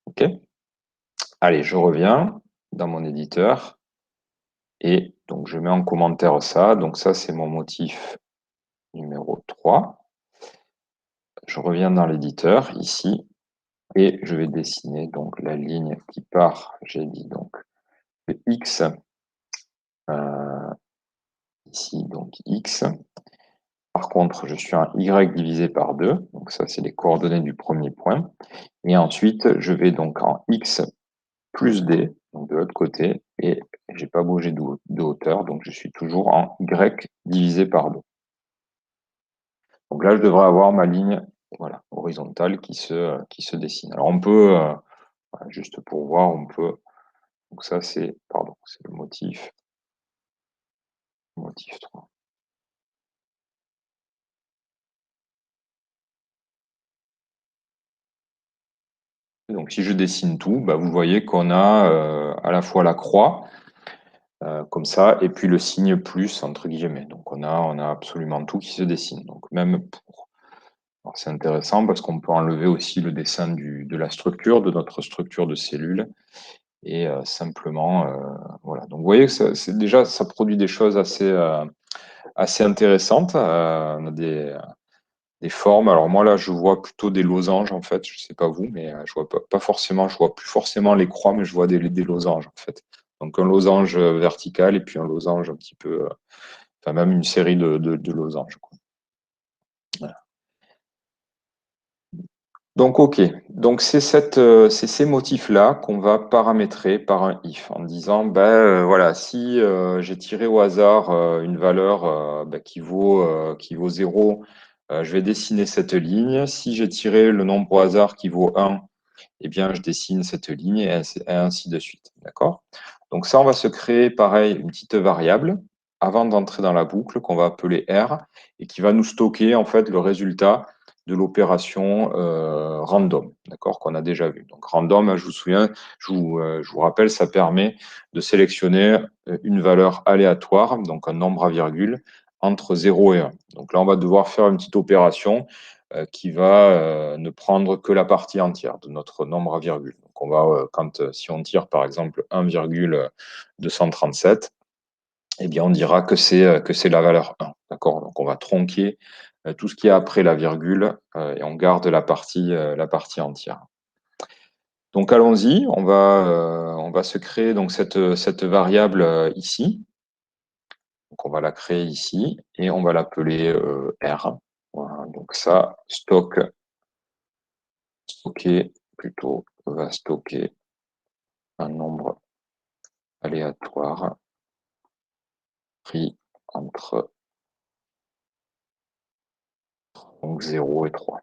OK? Allez, je reviens dans mon éditeur. Et donc, je mets en commentaire ça. Donc, ça, c'est mon motif numéro 3. Je reviens dans l'éditeur, ici. Et je vais dessiner donc la ligne qui part, j'ai dit donc, de x. Ici, donc x. Par contre, je suis en y divisé par 2. Donc ça, c'est les coordonnées du premier point. Et ensuite, je vais donc en x plus d. donc de l'autre côté, et j'ai pas bougé de hauteur, donc je suis toujours en y divisé par 2. Donc là, je devrais avoir ma ligne, voilà, horizontale qui se dessine. Alors on peut, voilà, juste pour voir, on peut, donc ça c'est, pardon, c'est le motif 3. Donc si je dessine tout, bah, vous voyez qu'on a à la fois la croix, comme ça, et puis le signe plus, entre guillemets. Donc on a absolument tout qui se dessine. Donc même pour... Alors c'est intéressant parce qu'on peut enlever aussi le dessin de la structure, de notre structure de cellule, et simplement, voilà. Donc vous voyez que c'est déjà, ça produit des choses assez intéressantes. On a des formes. Alors moi là, je vois plutôt des losanges en fait. Je sais pas vous, mais je vois pas forcément, je vois plus forcément les croix, mais je vois des losanges en fait. Donc un losange vertical et puis un losange un petit peu, enfin même une série de losanges, quoi. Voilà. Donc ok, donc c'est ces motifs-là qu'on va paramétrer par un if en disant ben voilà, si j'ai tiré au hasard une valeur ben, qui vaut 0, je vais dessiner cette ligne. Si j'ai tiré le nombre au hasard qui vaut 1, eh bien je dessine cette ligne, et ainsi de suite. D'accord? Donc ça, on va se créer pareil une petite variable avant d'entrer dans la boucle qu'on va appeler R, et qui va nous stocker en fait le résultat de l'opération random, d'accord, qu'on a déjà vu. Donc random, je vous souviens, je vous rappelle, ça permet de sélectionner une valeur aléatoire, donc un nombre à virgule, entre 0 et 1. Donc là, on va devoir faire une petite opération qui va ne prendre que la partie entière de notre nombre à virgule. Donc on va, si on tire par exemple 1,237, eh bien on dira que c'est la valeur 1. D'accord? Donc on va tronquer tout ce qui est après la virgule et on garde la partie entière. Donc allons-y, on va se créer donc cette variable ici. Donc on va la créer ici et on va l'appeler R. Voilà, donc ça, stocker plutôt, va stocker un nombre aléatoire pris entre donc 0 et 3.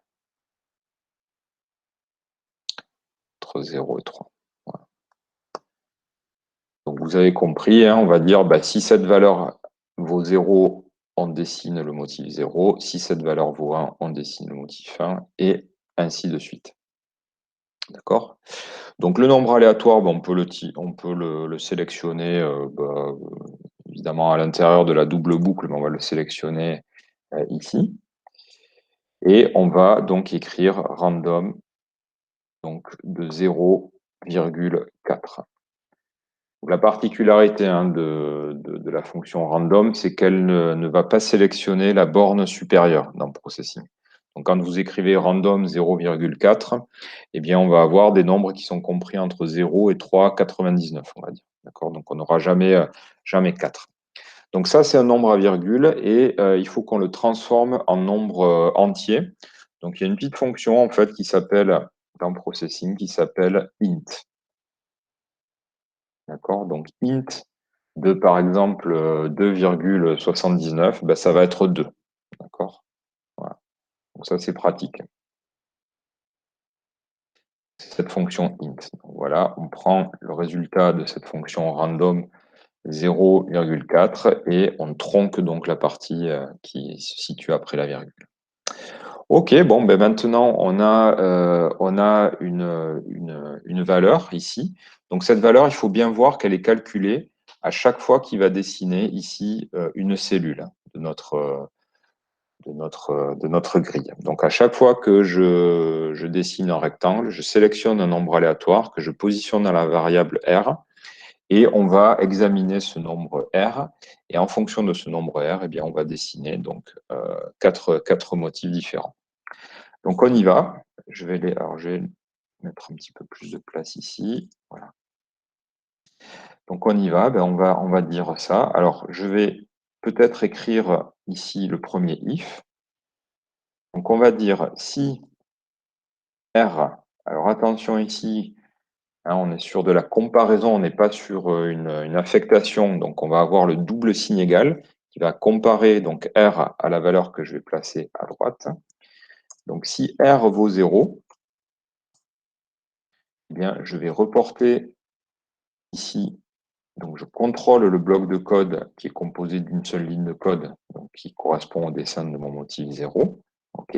Entre 0 et 3. Voilà. Donc vous avez compris, hein, on va dire bah, si cette valeur vaut 0, on dessine le motif 0. Si cette valeur vaut 1, on dessine le motif 1, et ainsi de suite. D'accord? Donc le nombre aléatoire, bah, on peut le sélectionner évidemment à l'intérieur de la double boucle, mais on va le sélectionner ici. Et on va donc écrire random donc de 0,4. La particularité de la fonction random, c'est qu'elle ne va pas sélectionner la borne supérieure dans Processing. Donc quand vous écrivez random 0,4, eh bien on va avoir des nombres qui sont compris entre 0 et 3,99, on va dire. D'accord? Donc on n'aura jamais 4. Donc ça, c'est un nombre à virgule, et il faut qu'on le transforme en nombre entier. Donc il y a une petite fonction en fait qui s'appelle, dans Processing, qui s'appelle int. D'accord? Donc int de par exemple 2,79, ben, ça va être 2. D'accord? Voilà. Donc ça, c'est pratique. C'est cette fonction int. Donc voilà, on prend le résultat de cette fonction random 0,4 et on tronque donc la partie qui se situe après la virgule. Ok, bon, ben maintenant on a une valeur ici. Donc cette valeur, il faut bien voir qu'elle est calculée à chaque fois qu'il va dessiner ici une cellule de notre grille. Donc à chaque fois que je dessine un rectangle, je sélectionne un nombre aléatoire que je positionne dans la variable R, et on va examiner ce nombre R, et en fonction de ce nombre R, eh bien, on va dessiner donc quatre motifs différents. Donc on y va. Alors je vais mettre un petit peu plus de place ici. Voilà. Donc on y va. Ben on va dire ça. Alors je vais peut-être écrire ici le premier if. Donc on va dire si R. Alors attention ici, Hein, on est sur de la comparaison, on n'est pas sur une affectation. Donc, on va avoir le double signe égal qui va comparer donc R à la valeur que je vais placer à droite. Donc, si R vaut 0, eh bien, je vais reporter ici. Donc, je contrôle le bloc de code qui est composé d'une seule ligne de code, donc qui correspond au dessin de mon motif 0. OK.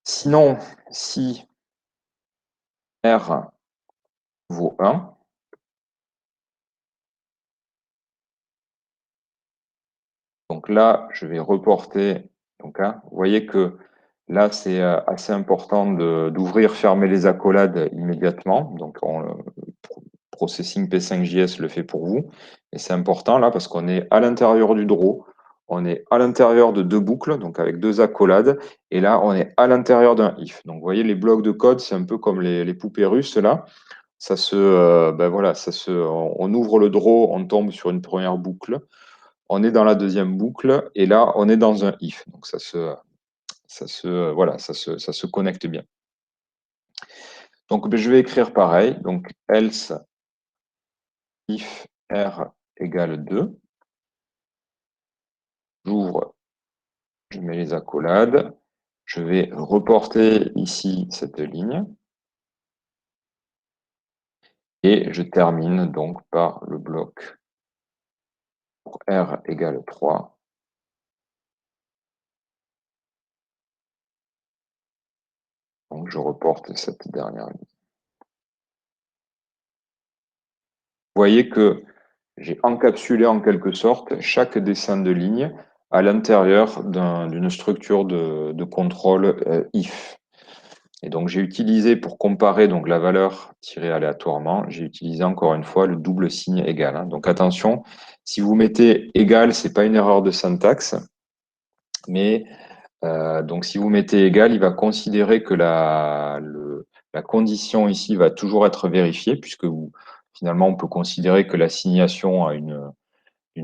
Sinon, si R vaut 1, donc là, je vais reporter. Donc, hein, vous voyez que là, c'est assez important d'ouvrir, fermer les accolades immédiatement. Donc, Processing P5JS le fait pour vous. Et c'est important là parce qu'on est à l'intérieur du draw. On est à l'intérieur de deux boucles, donc avec deux accolades. Et là, on est à l'intérieur d'un if. Donc, vous voyez, les blocs de code, c'est un peu comme les poupées russes là. Voilà, on ouvre le draw, on tombe sur une première boucle. On est dans la deuxième boucle et là, on est dans un if. Donc, ça se connecte bien. Donc, je vais écrire pareil. Donc, else if R égale 2. J'ouvre, je mets les accolades. Je vais reporter ici cette ligne. Et je termine donc par le bloc pour R égale 3. Donc, je reporte cette dernière ligne. Vous voyez que j'ai encapsulé en quelque sorte chaque dessin de ligne à l'intérieur d'une structure de contrôle if. Et donc, j'ai utilisé pour comparer donc, la valeur tirée aléatoirement, j'ai utilisé encore une fois le double signe égal. Hein. Donc, attention, si vous mettez égal, ce n'est pas une erreur de syntaxe, mais donc si vous mettez égal, il va considérer que la condition ici va toujours être vérifiée, puisque finalement, on peut considérer que l'assignation à une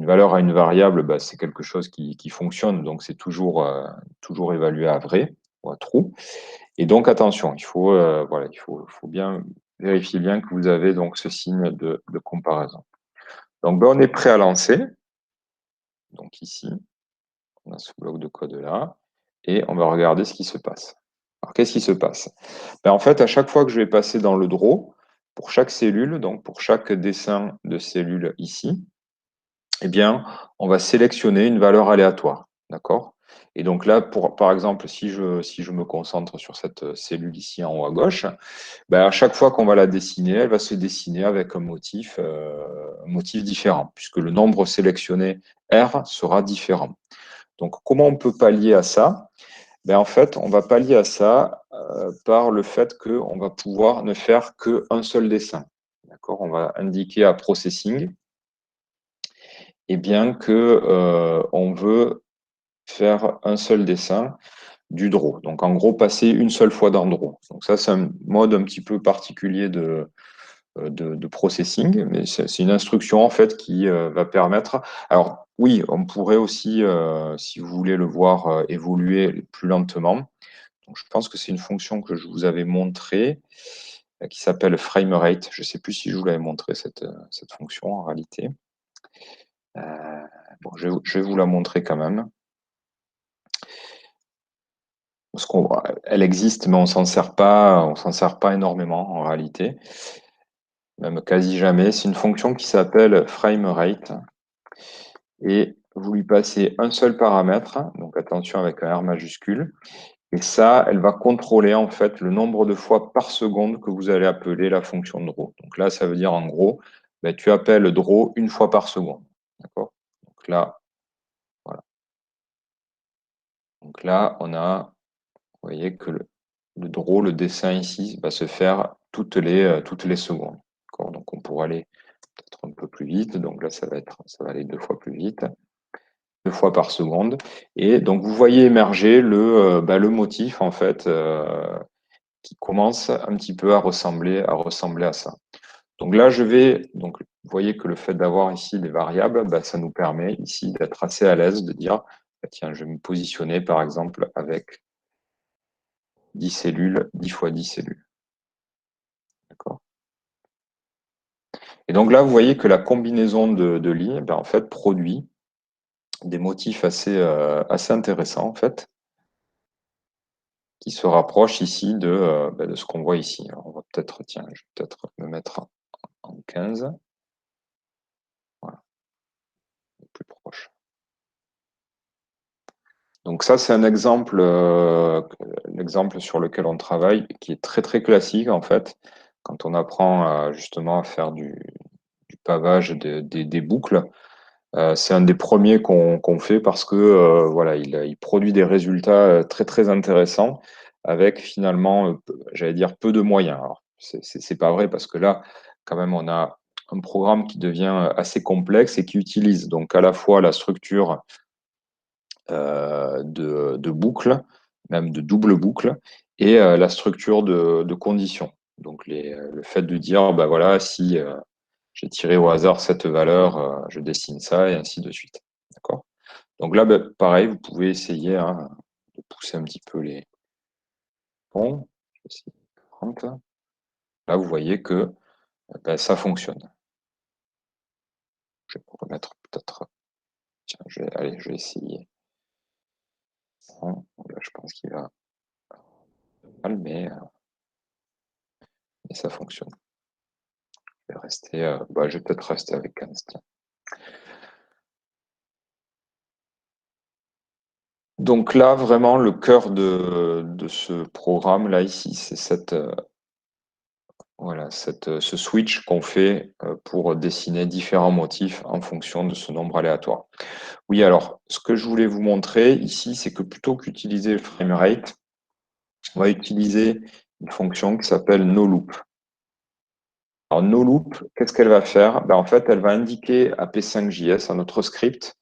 valeur à une variable, bah, c'est quelque chose qui fonctionne, donc c'est toujours évalué à vrai ou à true. Et donc attention, il faut bien vérifier bien que vous avez donc ce signe de comparaison. Donc on est prêt à lancer. Donc ici, on a ce bloc de code là, et on va regarder ce qui se passe. Alors qu'est-ce qui se passe? Ben, en fait, à chaque fois que je vais passer dans le draw, pour chaque cellule, donc pour chaque dessin de cellule ici, eh bien, on va sélectionner une valeur aléatoire. D'accord? Et donc là, par exemple, si je me concentre sur cette cellule ici en haut à gauche, ben à chaque fois qu'on va la dessiner, elle va se dessiner avec un motif différent, puisque le nombre sélectionné R sera différent. Donc, comment on peut pallier à ça? Ben, en fait, on va pallier à ça par le fait qu'on va pouvoir ne faire qu'un seul dessin. D'accord? On va indiquer à Processing et bien que on veut faire un seul dessin du draw. Donc, en gros, passer une seule fois dans le draw. Donc, ça, c'est un mode un petit peu particulier de processing, mais c'est une instruction, en fait, qui va permettre... Alors, oui, on pourrait aussi, si vous voulez le voir évoluer plus lentement. Donc, je pense que c'est une fonction que je vous avais montrée, qui s'appelle framerate. Je ne sais plus si je vous l'avais montré, cette fonction, en réalité. Bon, je vais vous la montrer quand même. Parce qu'elle existe, mais on s'en sert pas énormément en réalité, même quasi jamais. C'est une fonction qui s'appelle framerate et vous lui passez un seul paramètre, donc attention avec un R majuscule, et ça, elle va contrôler en fait le nombre de fois par seconde que vous allez appeler la fonction draw. Donc là, ça veut dire en gros, ben, tu appelles draw une fois par seconde. D'accord? Donc là, voilà. Donc là, on a, vous voyez que le draw, le dessin ici, va se faire toutes les secondes. Donc on pourra aller peut-être un peu plus vite. Donc là, ça va aller 2 fois plus vite, 2 fois par seconde. Et donc vous voyez émerger le motif en fait qui commence un petit peu à ressembler à ça. Donc là, vous voyez que le fait d'avoir ici des variables, ça nous permet ici d'être assez à l'aise, de dire, tiens, je vais me positionner par exemple avec 10 cellules, 10 fois 10 cellules. D'accord. Et donc là, vous voyez que la combinaison de lignes, en fait, produit des motifs assez intéressants, en fait, qui se rapprochent ici de ce qu'on voit ici. Alors, on va peut-être, tiens, je vais peut-être me mettre en 15. Voilà, plus proche. Donc ça, c'est un exemple, l'exemple sur lequel on travaille, qui est très très classique en fait, quand on apprend justement à faire du pavage des boucles. C'est un des premiers qu'on fait parce que voilà, il produit des résultats très très intéressants avec finalement, j'allais dire, peu de moyens. Alors, c'est pas vrai parce que là, quand même, on a un programme qui devient assez complexe et qui utilise donc à la fois la structure de boucles, même de double boucle, et la structure de conditions. Donc le fait de dire, bah voilà, si j'ai tiré au hasard cette valeur, je dessine ça, et ainsi de suite. D'accord. Donc là, bah, pareil, vous pouvez essayer de pousser un petit peu les ponts. Je vais essayer de 30. Là, vous voyez que bah, ça fonctionne. Je vais remettre peut-être. Tiens, allez, je vais essayer. Là, je pense qu'il va mal, mais ça fonctionne. Je vais peut-être rester avec 15. Tiens. Donc là, vraiment, le cœur de ce programme-là, ici, c'est ce switch qu'on fait pour dessiner différents motifs en fonction de ce nombre aléatoire. Oui, alors, ce que je voulais vous montrer ici, c'est que plutôt qu'utiliser le framerate, on va utiliser une fonction qui s'appelle noLoop. Alors, noLoop, qu'est-ce qu'elle va faire? En fait, elle va indiquer à P5JS, à notre script,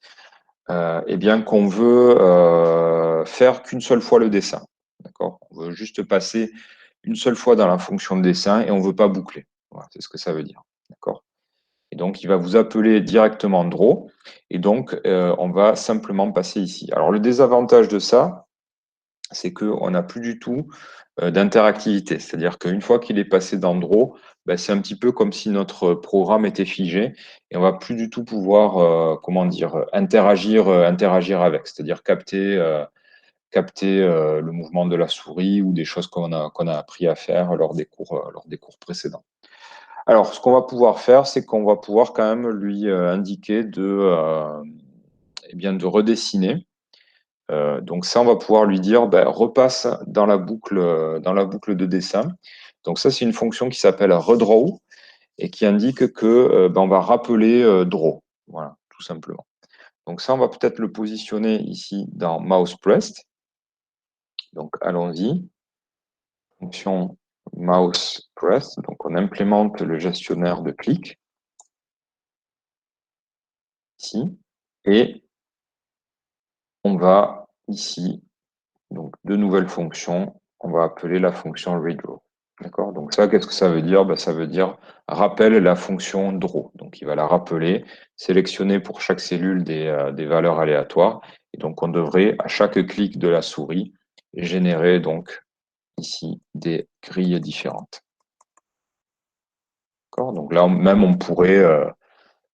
bien qu'on veut faire qu'une seule fois le dessin. D'accord. On veut juste passer une seule fois dans la fonction de dessin et on ne veut pas boucler. Voilà, c'est ce que ça veut dire. D'accord. Et donc, il va vous appeler directement draw. Et donc, on va simplement passer ici. Alors, le désavantage de ça, c'est qu'on n'a plus du tout d'interactivité. C'est-à-dire qu'une fois qu'il est passé dans draw, c'est un petit peu comme si notre programme était figé et on va plus du tout pouvoir, interagir avec. C'est-à-dire capter le mouvement de la souris ou des choses qu'on a appris à faire lors des cours précédents. Alors, ce qu'on va pouvoir faire, c'est qu'on va pouvoir quand même lui indiquer de redessiner. Donc ça, on va pouvoir lui dire, repasse dans la boucle de dessin. Donc ça, c'est une fonction qui s'appelle redraw et qui indique que on va rappeler draw. Voilà, tout simplement. Donc ça, on va peut-être le positionner ici dans mouse pressed. Donc allons-y. Fonction mouse press. Donc on implémente le gestionnaire de clic ici et on va ici, donc de nouvelles fonctions, on va appeler la fonction redraw. D'accord. Donc ça, qu'est-ce que ça veut dire? Ça veut dire rappelle la fonction draw. Donc il va la rappeler, sélectionner pour chaque cellule des valeurs aléatoires. Et donc on devrait, à chaque clic de la souris, générer donc ici des grilles différentes. Donc là, même on pourrait,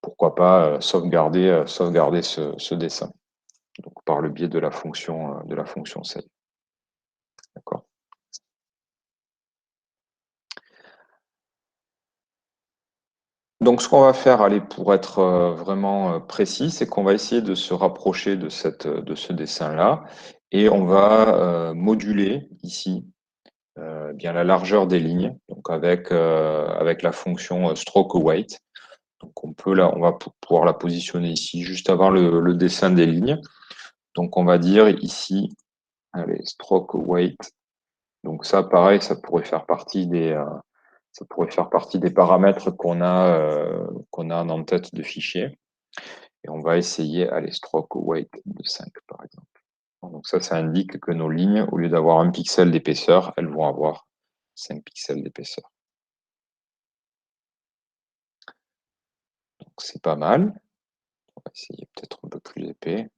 pourquoi pas, sauvegarder ce dessin, donc par le biais de la fonction save. D'accord. Donc ce qu'on va faire, allez, pour être vraiment précis, c'est qu'on va essayer de se rapprocher de ce dessin-là et on va moduler ici bien la largeur des lignes, donc avec la fonction stroke weight. Donc on va pouvoir la positionner ici, juste avant le dessin des lignes. Donc on va dire ici, allez, stroke weight. Donc ça, pareil, ça pourrait faire partie des paramètres qu'on a en tête de fichier. Et on va essayer, allez, stroke weight de 5, par exemple. Donc ça indique que nos lignes, au lieu d'avoir 1 pixel d'épaisseur, elles vont avoir 5 pixels d'épaisseur. Donc c'est pas mal. On va essayer peut-être un peu plus épais.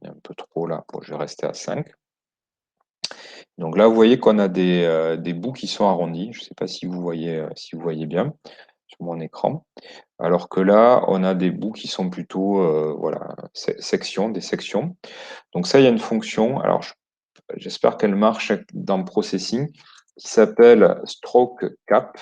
il y a un peu trop là. Bon, je vais rester à 5. Donc là, vous voyez qu'on a des bouts qui sont arrondis. Je ne sais pas si vous voyez bien sur mon écran. Alors que là, on a des bouts qui sont plutôt voilà, des sections. Donc ça, il y a une fonction. Alors, j'espère qu'elle marche dans le processing, qui s'appelle stroke cap.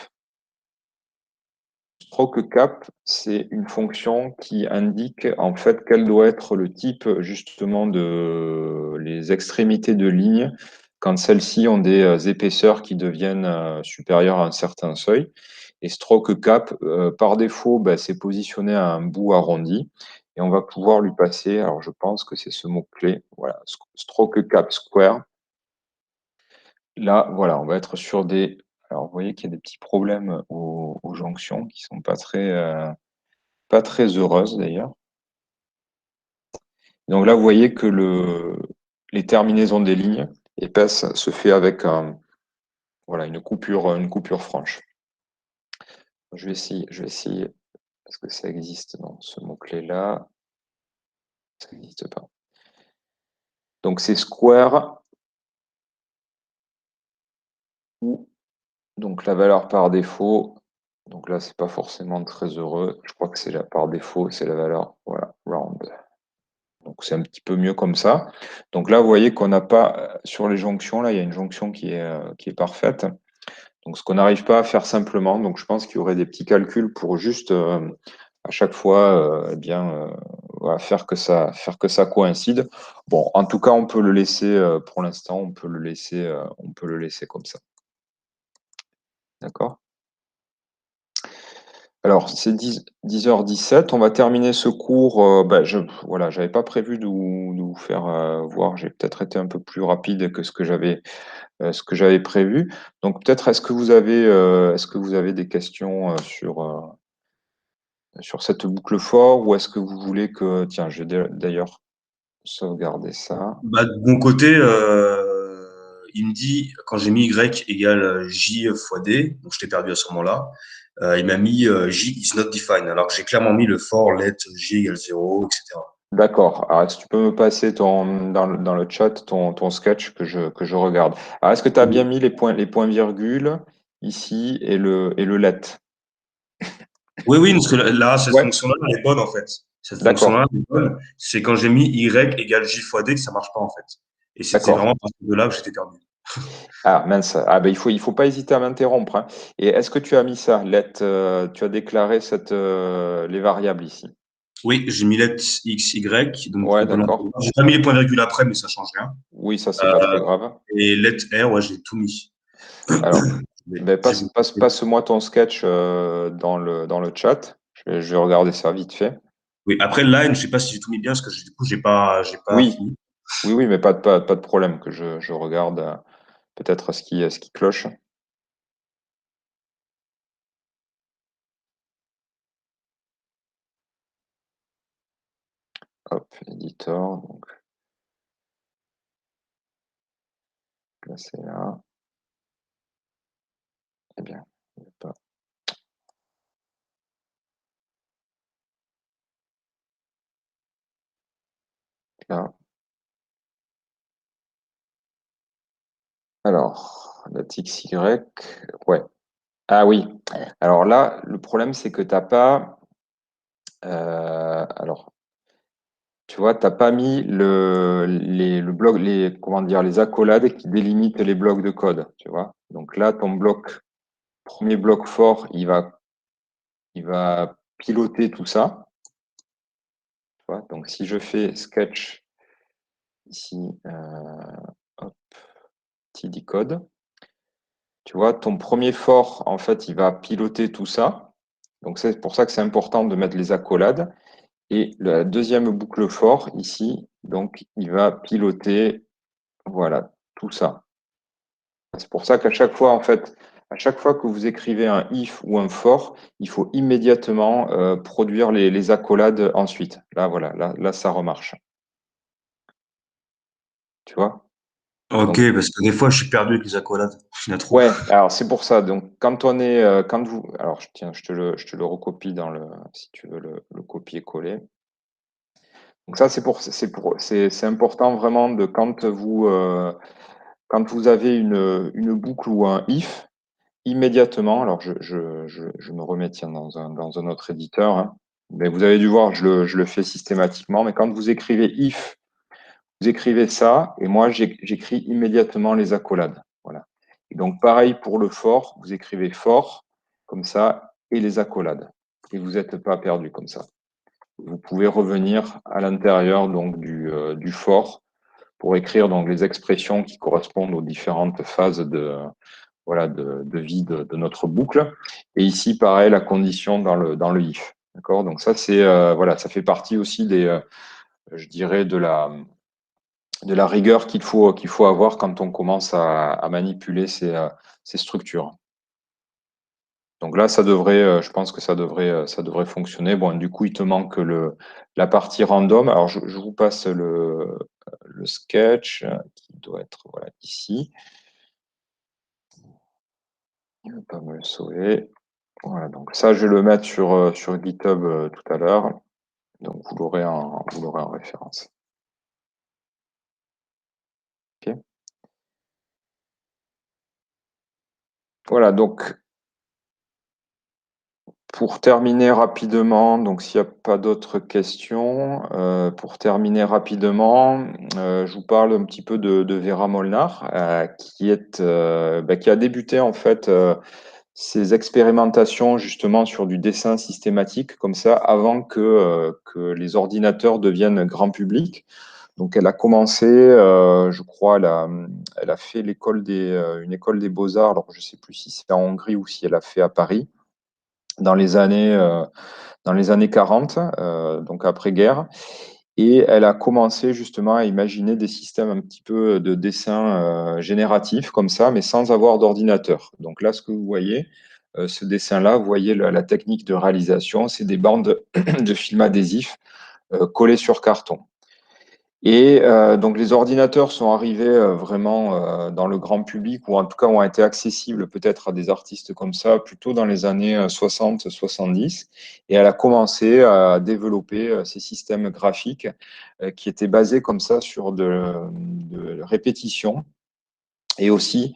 Stroke cap, c'est une fonction qui indique en fait quel doit être le type justement de les extrémités de ligne quand celles-ci ont des épaisseurs qui deviennent supérieures à un certain seuil. Et stroke cap, par défaut, c'est positionné à un bout arrondi. Et on va pouvoir lui passer, alors je pense que c'est ce mot-clé, voilà, stroke cap square. Là, voilà, on va être sur des. Alors, vous voyez qu'il y a des petits problèmes aux jonctions qui sont pas très heureuses d'ailleurs. Donc là, vous voyez que les terminaisons des lignes épaisses se fait avec voilà, une coupure franche. Je vais essayer, parce que ça existe dans ce mot-clé-là. Ça n'existe pas. Donc c'est square ou donc la valeur par défaut. Donc là, c'est pas forcément très heureux. Je crois que c'est par défaut, c'est la valeur voilà, round. Donc c'est un petit peu mieux comme ça. Donc là, vous voyez qu'on n'a pas, sur les jonctions, là, il y a une jonction qui est parfaite. Donc ce qu'on n'arrive pas à faire simplement, donc je pense qu'il y aurait des petits calculs pour juste à chaque fois voilà, faire que ça coïncide. Bon, en tout cas, on peut le laisser pour l'instant, on peut le laisser comme ça. D'accord? Alors, c'est 10h17. On va terminer ce cours. Voilà, j'avais pas prévu de vous faire voir. J'ai peut-être été un peu plus rapide que ce que j'avais prévu. Donc, peut-être, est-ce que vous avez des questions sur cette boucle for, ou est-ce que vous voulez que, tiens, je vais d'ailleurs sauvegarder ça. Bah, de mon côté, il me dit, quand j'ai mis Y égale J fois D, donc je t'ai perdu à ce moment-là, il m'a mis J is not defined, alors que j'ai clairement mis le for let J égale 0, etc. D'accord. Alors, est-ce que tu peux me passer dans le chat ton sketch que je regarde? Alors, est-ce que tu as bien mis les points virgules ici et le let? Oui, oui, parce que là, cette Ouais, fonction-là, elle est bonne, en fait. Cette d'accord, fonction-là, elle est bonne. C'est quand j'ai mis Y égale J fois D que ça marche pas, en fait. Et c'était d'accord. vraiment à partir de là que j'étais perdu. Ah mince. Ah ben il faut pas hésiter à m'interrompre, hein. Et est-ce que tu as mis ça, let, tu as déclaré les variables ici? Oui, j'ai mis let X, Y, donc Ouais, on peut d'accord. l'entendre. J'ai pas mis les points virgules après, mais ça change rien. Oui, ça c'est pas très grave. Et let R, ouais, j'ai tout mis. Alors, Mais ben, j'ai- passe-moi ton sketch dans le chat. Je vais regarder ça vite fait. Oui, après line, je sais pas si j'ai tout mis bien parce que du coup, j'ai pas Oui, fini. oui, oui, mais pas de problème que je regarde peut-être ce qui cloche. Hop, éditeur, donc là c'est là. Eh bien, il n'y a pas là. Alors, la XY, ouais. Ah oui. Alors là, le problème, c'est que t'as pas. Alors, tu vois, t'as pas mis le bloc, comment dire, les accolades qui délimitent les blocs de code. Tu vois. Donc là, ton premier bloc fort, il va piloter tout ça. Tu vois. Donc si je fais sketch ici, hop, TD code, tu vois, ton premier for, en fait, il va piloter tout ça. Donc c'est pour ça que c'est important de mettre les accolades. Et la deuxième boucle for, ici, donc il va piloter, voilà, tout ça. C'est pour ça qu'à chaque fois, en fait, à chaque fois que vous écrivez un if ou un for, il faut immédiatement produire les accolades ensuite. Là, voilà, là, ça remarche. Tu vois? Ok, Donc, parce que des fois, je suis perdu avec les accolades. Il y en a trop. ouais, alors c'est pour ça. Donc, quand vous, alors tiens, je te le recopie si tu veux le copier-coller. Donc ça, c'est important vraiment de quand vous avez une boucle ou un if, immédiatement, alors je me remets tiens, dans un autre éditeur, hein. Mais vous avez dû voir, je le fais systématiquement, mais quand vous écrivez if, vous écrivez ça, et moi j'écris immédiatement les accolades. Voilà. Et donc pareil pour le for, vous écrivez for, comme ça, et les accolades. Et vous n'êtes pas perdu comme ça. Vous pouvez revenir à l'intérieur donc du for pour écrire donc les expressions qui correspondent aux différentes phases de vie de notre boucle. Et ici, pareil, la condition dans le if. D'accord. Donc ça, ça fait partie aussi je dirais, de la rigueur qu'il faut avoir quand on commence à manipuler ces structures. Donc là, je pense que ça devrait fonctionner. Bon, du coup, il te manque la partie random. Alors, je vous passe le sketch qui doit être ici. Il ne va pas me le sauver. Voilà, donc ça, je vais le mettre sur GitHub tout à l'heure. Donc, vous l'aurez en référence. OK. Voilà, donc pour terminer rapidement, donc s'il n'y a pas d'autres questions, pour terminer rapidement, je vous parle un petit peu de Vera Molnar, qui a débuté en fait ses expérimentations justement sur du dessin systématique comme ça avant que les ordinateurs deviennent grand public. Donc elle a commencé, je crois, elle a fait une école des beaux-arts, alors je ne sais plus si c'est en Hongrie ou si elle a fait à Paris, dans les années 40, donc après-guerre. Et elle a commencé justement à imaginer des systèmes un petit peu de dessin génératif comme ça, mais sans avoir d'ordinateur. Donc là, ce que vous voyez, ce dessin-là, vous voyez la technique de réalisation, c'est des bandes de film adhésif collées sur carton. Et donc les ordinateurs sont arrivés vraiment dans le grand public, ou en tout cas ont été accessibles peut-être à des artistes comme ça, plutôt dans les années 60-70. Et elle a commencé à développer ces systèmes graphiques qui étaient basés comme ça sur de répétition et aussi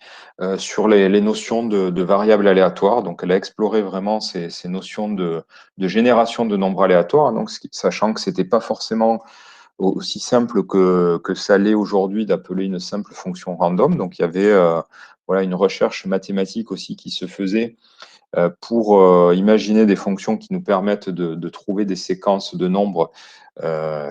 sur les notions de variables aléatoires. Donc elle a exploré vraiment ces notions de génération de nombres aléatoires, donc, sachant que ce n'était pas forcément aussi simple que ça l'est aujourd'hui d'appeler une simple fonction random. Donc, il y avait une recherche mathématique aussi qui se faisait pour imaginer des fonctions qui nous permettent de trouver des séquences de nombres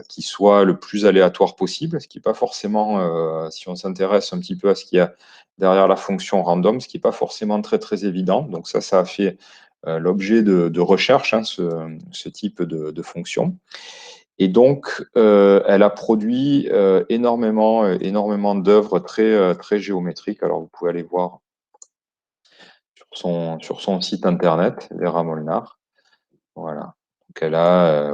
qui soient le plus aléatoires possible, ce qui n'est pas forcément, si on s'intéresse un petit peu à ce qu'il y a derrière la fonction random, ce qui n'est pas forcément très, très évident. Donc, ça a fait l'objet de recherche, hein, ce type de fonction. Et donc, elle a produit énormément d'œuvres très géométriques. Alors, vous pouvez aller voir sur son site internet, Vera Molnar. Voilà. Donc,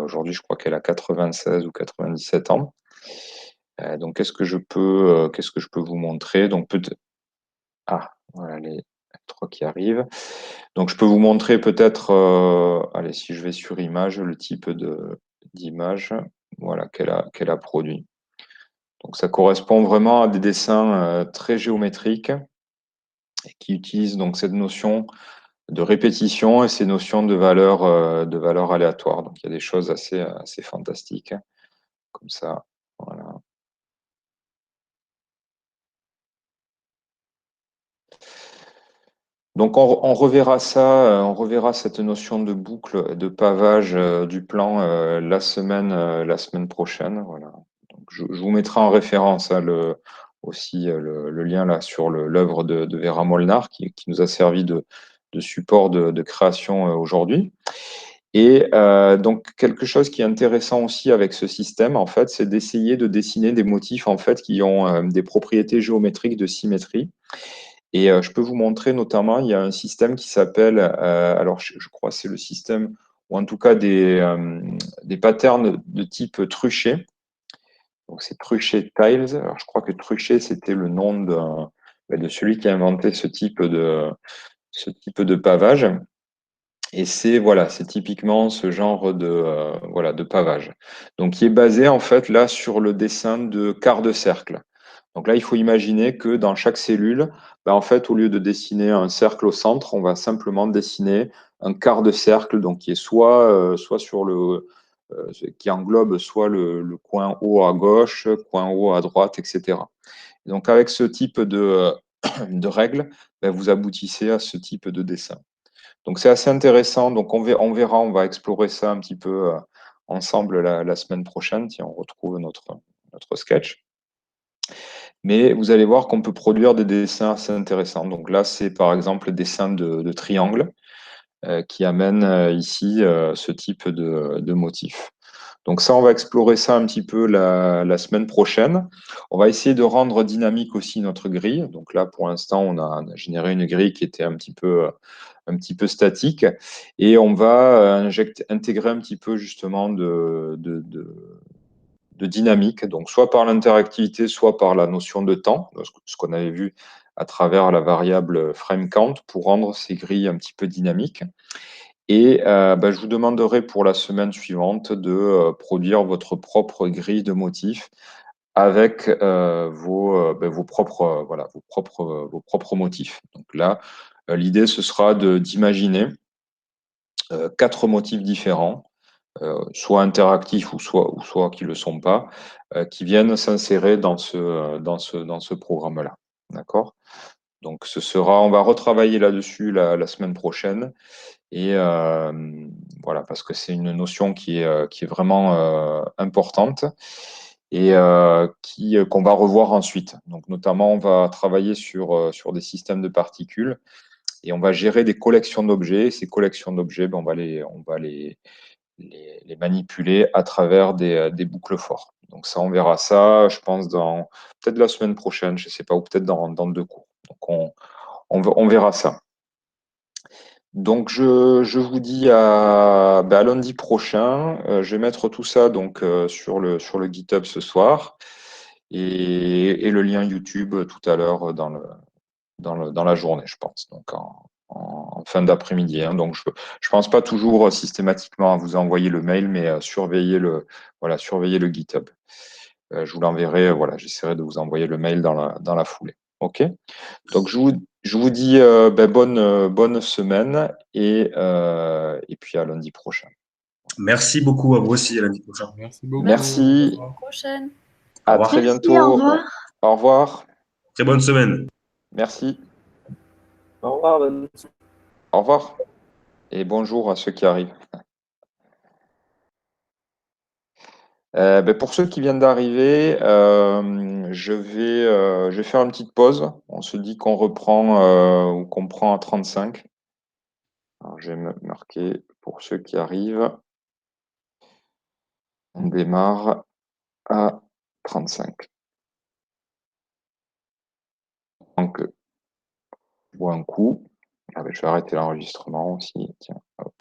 aujourd'hui, je crois qu'elle a 96 ou 97 ans. Donc, qu'est-ce que je peux vous montrer? Donc, voilà les trois qui arrivent. Donc, je peux vous montrer peut-être, allez, si je vais sur image, le type d'image, voilà, qu'elle a produit. Donc, ça correspond vraiment à des dessins très géométriques et qui utilisent donc cette notion de répétition et ces notions de valeur aléatoire. Donc, il y a des choses assez fantastiques, comme ça. Voilà. Donc, on reverra ça, on reverra cette notion de boucle, de pavage du plan la semaine prochaine. Voilà. Donc, je vous mettrai en référence aussi le lien là sur l'œuvre de Vera Molnar qui nous a servi de support de création aujourd'hui. Et donc, quelque chose qui est intéressant aussi avec ce système, en fait, c'est d'essayer de dessiner des motifs en fait, qui ont des propriétés géométriques de symétrie. Et je peux vous montrer notamment, il y a un système qui s'appelle, alors je crois que c'est le système, ou en tout cas des patterns de type Truchet. Donc c'est Truchet Tiles. Alors je crois que Truchet, c'était le nom de celui qui a inventé ce type de pavage. Et c'est voilà, c'est typiquement ce genre voilà, de pavage. Donc, qui est basé en fait là sur le dessin de quart de cercle. Donc là, il faut imaginer que dans chaque cellule, ben, en fait, au lieu de dessiner un cercle au centre, on va simplement dessiner un quart de cercle, donc qui est soit sur qui englobe soit le coin haut à gauche, coin haut à droite, etc. Donc avec ce type de règles, ben, vous aboutissez à ce type de dessin. Donc c'est assez intéressant. Donc on verra, on va explorer ça un petit peu ensemble la semaine prochaine, si on retrouve notre sketch. Mais vous allez voir qu'on peut produire des dessins assez intéressants. Donc là, c'est par exemple le dessin de triangle qui amène ici ce type de motif. Donc ça, on va explorer ça un petit peu la semaine prochaine. On va essayer de rendre dynamique aussi notre grille. Donc là, pour l'instant, on a généré une grille qui était un petit peu statique. Et on va intégrer un petit peu justement de dynamique, donc soit par l'interactivité, soit par la notion de temps, ce qu'on avait vu à travers la variable frame count pour rendre ces grilles un petit peu dynamiques. Et je vous demanderai pour la semaine suivante de produire votre propre grille de motifs avec vos propres, voilà, vos propres motifs. Donc là, l'idée, ce sera d'imaginer 4 motifs différents, soit interactifs ou soit qui ne le sont pas, qui viennent s'insérer dans ce programme-là. D'accord? Donc on va retravailler là-dessus la semaine prochaine. Et voilà, parce que c'est une notion qui est vraiment importante et qu'on va revoir ensuite. Donc notamment, on va travailler sur des systèmes de particules et on va gérer des collections d'objets. Ces collections d'objets, on va les manipuler à travers des boucles forts. Donc ça, on verra ça, je pense, dans peut-être la semaine prochaine, je ne sais pas, ou peut-être dans 2 cours. Donc on verra ça. Donc je vous dis à lundi prochain. Je vais mettre tout ça donc sur le GitHub ce soir et le lien YouTube tout à l'heure dans la journée, je pense. Donc en fin d'après-midi, hein. Donc je pense pas toujours systématiquement à vous envoyer le mail, mais surveiller le GitHub. Je vous l'enverrai. Voilà, j'essaierai de vous envoyer le mail dans la foulée. OK? Donc je vous dis bonne semaine et puis à lundi prochain. Merci beaucoup à vous aussi, à lundi prochain. Merci beaucoup. Merci. Au revoir. Prochaine. Au À revoir. très Merci, bientôt. au revoir. Au revoir. Très bonne semaine. Merci. Au revoir. Bonne Au revoir. Et bonjour à ceux qui arrivent. Pour ceux qui viennent d'arriver, je vais faire une petite pause. On se dit qu'on reprend ou qu'on prend à 35. Alors, je vais me marquer pour ceux qui arrivent. On démarre à 35. Donc, je bois un coup. Ah, je vais arrêter l'enregistrement aussi. Tiens, hop.